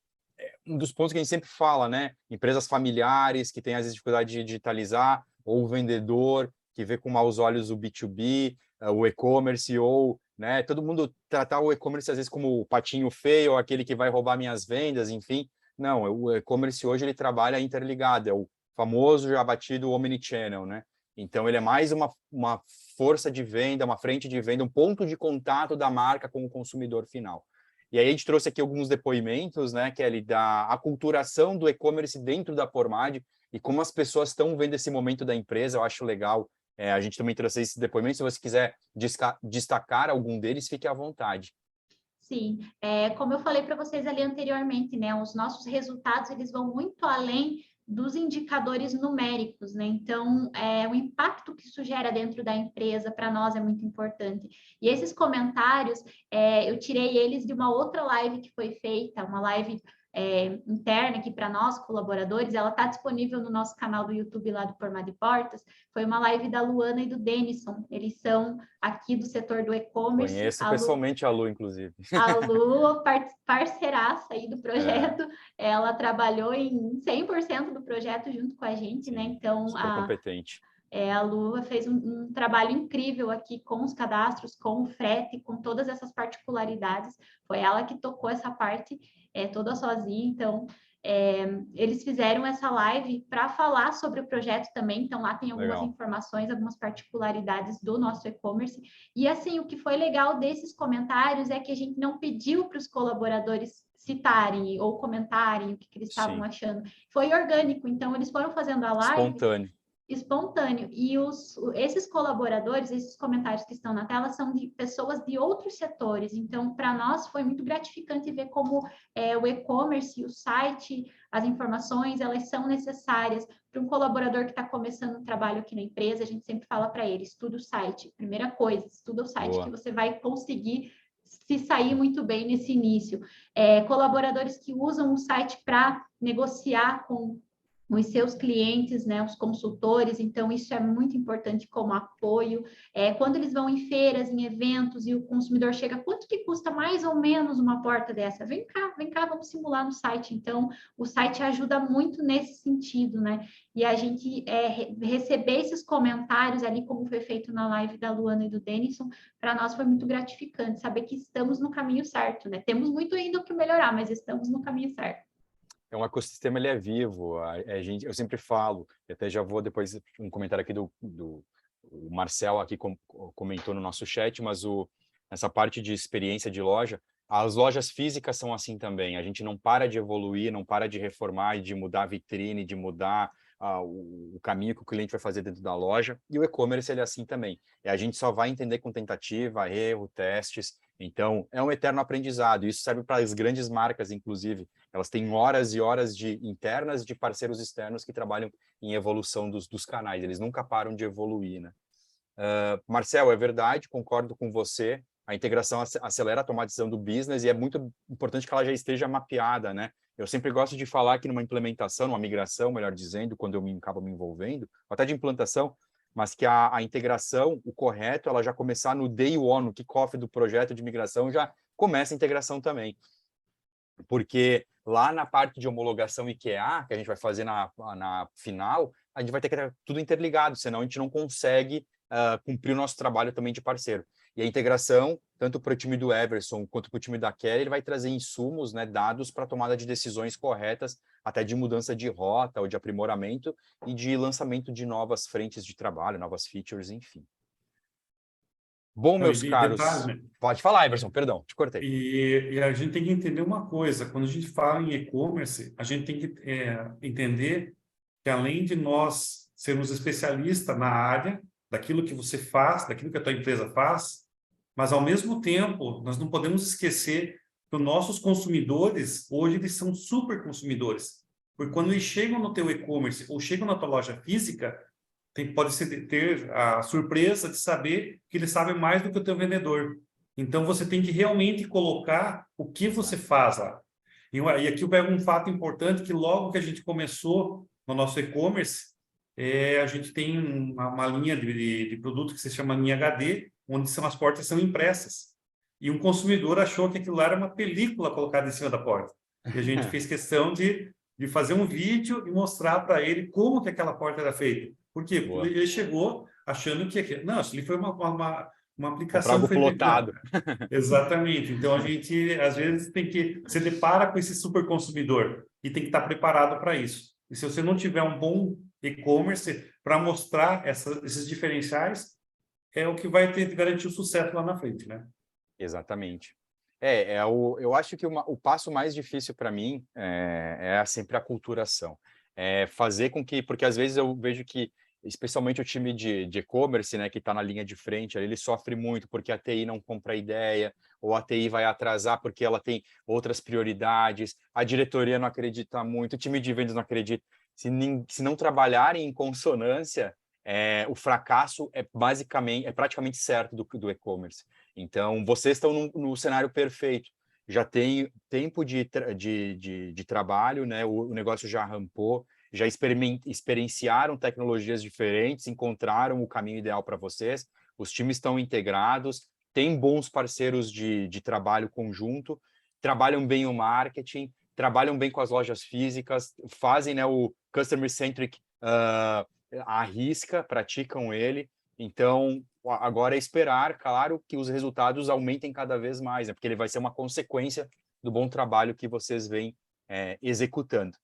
um dos pontos que a gente sempre fala, né? Empresas familiares que têm às vezes dificuldade de digitalizar, ou o vendedor que vê com maus olhos o B2B, o e-commerce, ou, né? Todo mundo tratar o e-commerce às vezes como o patinho feio, ou aquele que vai roubar minhas vendas, enfim. Não, o e-commerce hoje ele trabalha interligado, é o famoso já batido omnichannel, né? Então ele é mais uma força de venda, uma frente de venda, um ponto de contato da marca com o consumidor final. E aí a gente trouxe aqui alguns depoimentos, né, Kelly, da aculturação do e-commerce dentro da Pormad e como as pessoas estão vendo esse momento da empresa. Eu acho legal. A gente também trouxe esses depoimentos. Se você quiser destacar algum deles, fique à vontade. Sim, como eu falei para vocês ali anteriormente, né, os nossos resultados eles vão muito além dos indicadores numéricos, né? Então, o impacto que isso gera dentro da empresa para nós é muito importante. E esses comentários, eu tirei eles de uma outra live que foi feita, uma live interna aqui para nós, colaboradores, ela está disponível no nosso canal do YouTube lá do Pormad Portas. Foi uma live da Luana e do Denison, eles são aqui do setor do e-commerce. Conheço pessoalmente a Lu, inclusive. A Lu, parceiraça aí do projeto, ela trabalhou em 100% do projeto junto com a gente, sim, né? Então, super competente. A Lu fez um trabalho incrível aqui com os cadastros, com o frete, com todas essas particularidades. Foi ela que tocou essa parte toda sozinha. Então, eles fizeram essa live para falar sobre o projeto também. Então, lá tem algumas informações, algumas particularidades do nosso e-commerce. E, assim, o que foi legal desses comentários é que a gente não pediu para os colaboradores citarem ou comentarem o que eles estavam achando. Foi orgânico. Então, eles foram fazendo a live... Espontâneo. E esses colaboradores, esses comentários que estão na tela, são de pessoas de outros setores. Então, para nós, foi muito gratificante ver como o e-commerce, o site, as informações, elas são necessárias para um colaborador que está começando um trabalho aqui na empresa. A gente sempre fala para ele, estuda o site. Primeira coisa, estuda o site, que você vai conseguir se sair muito bem nesse início. Colaboradores que usam o site para negociar com os seus clientes, né, os consultores, então isso é muito importante como apoio. Quando eles vão em feiras, em eventos, e o consumidor chega, quanto que custa mais ou menos uma porta dessa? Vem cá, vamos simular no site. Então, o site ajuda muito nesse sentido, né? E a gente receber esses comentários ali, como foi feito na live da Luana e do Denison, para nós foi muito gratificante, saber que estamos no caminho certo, né? Temos muito ainda o que melhorar, mas estamos no caminho certo. É um ecossistema, ele é vivo. Eu sempre falo, e até já vou depois um comentário aqui o Marcel aqui comentou no nosso chat, mas essa parte de experiência de loja, as lojas físicas são assim também. A gente não para de evoluir, não para de reformar e de mudar a vitrine, de mudar o caminho que o cliente vai fazer dentro da loja. E o e-commerce, ele é assim também. E a gente só vai entender com tentativa, erro, testes. Então, é um eterno aprendizado. Isso serve para as grandes marcas, inclusive. Elas têm horas e horas de internas de parceiros externos que trabalham em evolução dos canais. Eles nunca param de evoluir, né? Marcel, é verdade, concordo com você. A integração acelera a tomatização do business e é muito importante que ela já esteja mapeada, né? Eu sempre gosto de falar que numa implementação, numa migração, melhor dizendo, quando eu acabo me envolvendo, até de implantação, mas que a integração, o correto, ela já começar no day one, no kickoff do projeto de migração, já começa a integração também. Porque lá na parte de homologação IKEA, que a gente vai fazer na final, a gente vai ter que ter tudo interligado, senão a gente não consegue cumprir o nosso trabalho também de parceiro. E a integração, tanto para o time do Everson quanto para o time da Kelly, ele vai trazer insumos, né, dados para tomada de decisões corretas, até de mudança de rota ou de aprimoramento e de lançamento de novas frentes de trabalho, novas features, enfim. Bom, meus caros... Detalhe, Pode falar, Everson, perdão, te cortei. e a gente tem que entender uma coisa, quando a gente fala em e-commerce, a gente tem que entender que além de nós sermos especialistas na área, daquilo que você faz, daquilo que a tua empresa faz, mas ao mesmo tempo, nós não podemos esquecer que os nossos consumidores, hoje, eles são super consumidores. Porque quando eles chegam no teu e-commerce ou chegam na tua loja física, pode ter a surpresa de saber que eles sabem mais do que o teu vendedor. Então, você tem que realmente colocar o que você faz lá. E aqui eu pego um fato importante, que logo que a gente começou no nosso e-commerce, a gente tem uma linha de produto que se chama linha HD, onde as portas são impressas. E um consumidor achou que aquilo lá era uma película colocada em cima da porta. E a gente fez questão de fazer um vídeo e mostrar para ele como que aquela porta era feita. Por quê? Porque ele chegou achando que... Não, isso ali foi uma aplicação... Algo plotado. Exatamente. Então, a gente, às vezes, tem que se depara com esse super consumidor e tem que estar preparado para isso. E se você não tiver um bom e-commerce para mostrar esses diferenciais, é o que vai garantir o sucesso lá na frente, né? Exatamente. Eu acho que o passo mais difícil para mim é sempre a aculturação. É fazer com que, porque às vezes eu vejo que, especialmente o time de e-commerce, né, que está na linha de frente, ele sofre muito porque a TI não compra a ideia, ou a TI vai atrasar porque ela tem outras prioridades, a diretoria não acredita muito, o time de vendas não acredita. Se não trabalharem em consonância, o fracasso é praticamente certo do e-commerce. Então, vocês estão no cenário perfeito. Já tem tempo de trabalho, né? O negócio já rampou, já experienciaram tecnologias diferentes, encontraram o caminho ideal para vocês, os times estão integrados, tem bons parceiros de trabalho conjunto, trabalham bem o marketing, trabalham bem com as lojas físicas, fazem, né, o customer-centric à risca, praticam ele. Então, agora é esperar, claro, que os resultados aumentem cada vez mais, né? Porque ele vai ser uma consequência do bom trabalho que vocês vêm executando.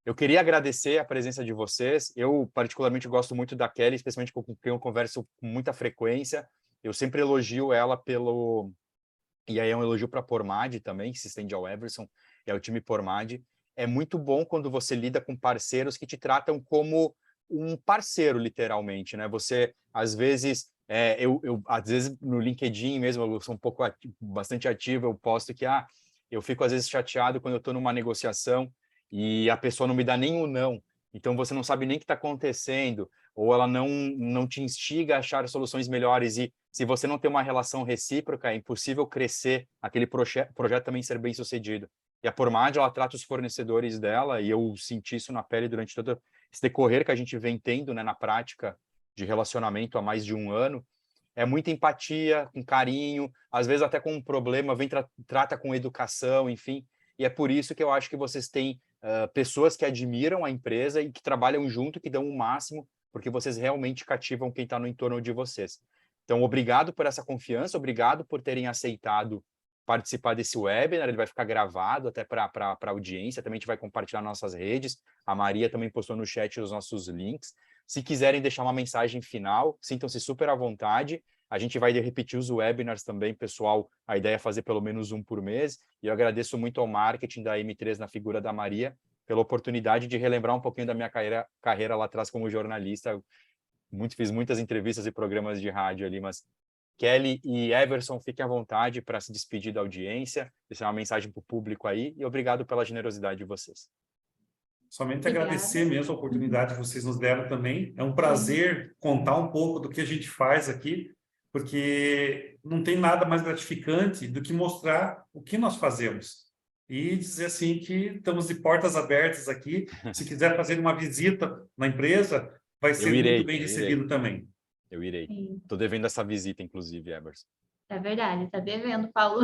Eu queria agradecer a presença de vocês. Eu, particularmente, gosto muito da Kelly, especialmente com quem eu converso com muita frequência. Eu sempre elogio ela E aí é um elogio para a Pormad também, que se estende ao Everson, e ao time Pormad. É muito bom quando você lida com parceiros que te tratam como um parceiro, literalmente, né? Você, às vezes, às vezes no LinkedIn mesmo, eu sou bastante ativo, eu posto que eu fico às vezes chateado quando eu estou numa negociação e a pessoa não me dá nem um não. Então você não sabe nem o que está acontecendo, ou ela não te instiga a achar soluções melhores. E se você não tem uma relação recíproca, é impossível crescer, aquele projeto também ser bem sucedido. E a Pormad, ela trata os fornecedores dela, e eu senti isso na pele durante todo esse decorrer que a gente vem tendo, né, na prática de relacionamento há mais de um ano. É muita empatia, com carinho, às vezes até com um problema, trata com educação, enfim. E é por isso que eu acho que vocês têm pessoas que admiram a empresa e que trabalham junto, que dão o máximo, porque vocês realmente cativam quem está no entorno de vocês. Então, obrigado por essa confiança, obrigado por terem aceitado participar desse webinar. Ele vai ficar gravado até para a audiência, também a gente vai compartilhar nas nossas redes. A Maria também postou no chat os nossos links. Se quiserem deixar uma mensagem final, sintam-se super à vontade. A gente vai repetir os webinars também, pessoal. A ideia é fazer pelo menos um por mês. E eu agradeço muito ao marketing da M3 na figura da Maria pela oportunidade de relembrar um pouquinho da minha carreira lá atrás como jornalista. Fiz muitas entrevistas e programas de rádio ali, mas Kelly e Everson, fiquem à vontade para se despedir da audiência, deixar uma mensagem para o público aí, e obrigado pela generosidade de vocês. Somente Obrigada. agradecer mesmo a oportunidade que vocês nos deram também. É um prazer contar um pouco do que a gente faz aqui, porque não tem nada mais gratificante do que mostrar o que nós fazemos. E dizer assim que estamos de portas abertas aqui. Se quiser fazer uma visita na empresa, vai ser muito bem recebido também. Eu irei. Estou devendo essa visita, inclusive, Everson. É verdade, está devendo, Paulo.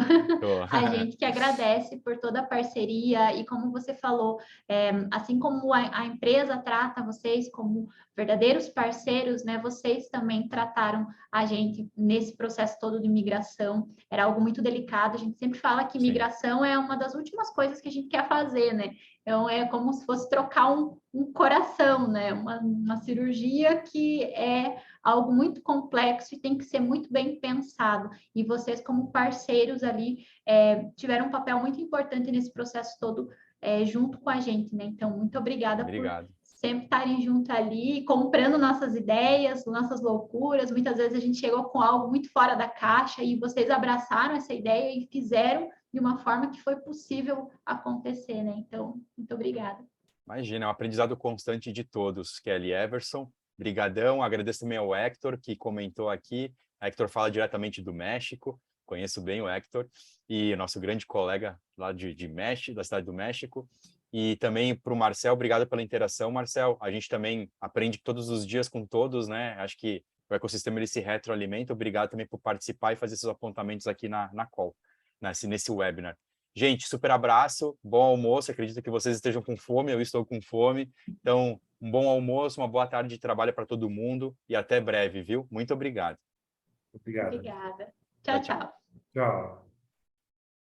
A gente que agradece por toda a parceria e como você falou, assim como a empresa trata vocês como verdadeiros parceiros, né? Vocês também trataram a gente nesse processo todo de migração. Era algo muito delicado. A gente sempre fala que migração é uma das últimas coisas que a gente quer fazer, né? Então, é como se fosse trocar um coração, né? Uma cirurgia que é algo muito complexo e tem que ser muito bem pensado. E vocês, como parceiros ali, tiveram um papel muito importante nesse processo todo, junto com a gente, né? Então, muito obrigada por sempre estarem junto ali, comprando nossas ideias, nossas loucuras. Muitas vezes a gente chegou com algo muito fora da caixa e vocês abraçaram essa ideia e fizeram de uma forma que foi possível acontecer, né? Então, muito obrigada. Imagina, é um aprendizado constante de todos, Kelly e Everson. Brigadão, agradeço também ao Hector, que comentou aqui. O Hector fala diretamente do México, conheço bem o Hector, e nosso grande colega lá de México, da cidade do México. E também para o Marcel, obrigado pela interação, Marcel. A gente também aprende todos os dias com todos, né? Acho que o ecossistema ele se retroalimenta. Obrigado também por participar e fazer esses apontamentos aqui na call, nesse webinar. Gente, super abraço, bom almoço. Acredito que vocês estejam com fome, eu estou com fome. Então, um bom almoço, uma boa tarde de trabalho para todo mundo e até breve, viu? Muito obrigado. Obrigado. Obrigada. Tchau, tchau. Tchau.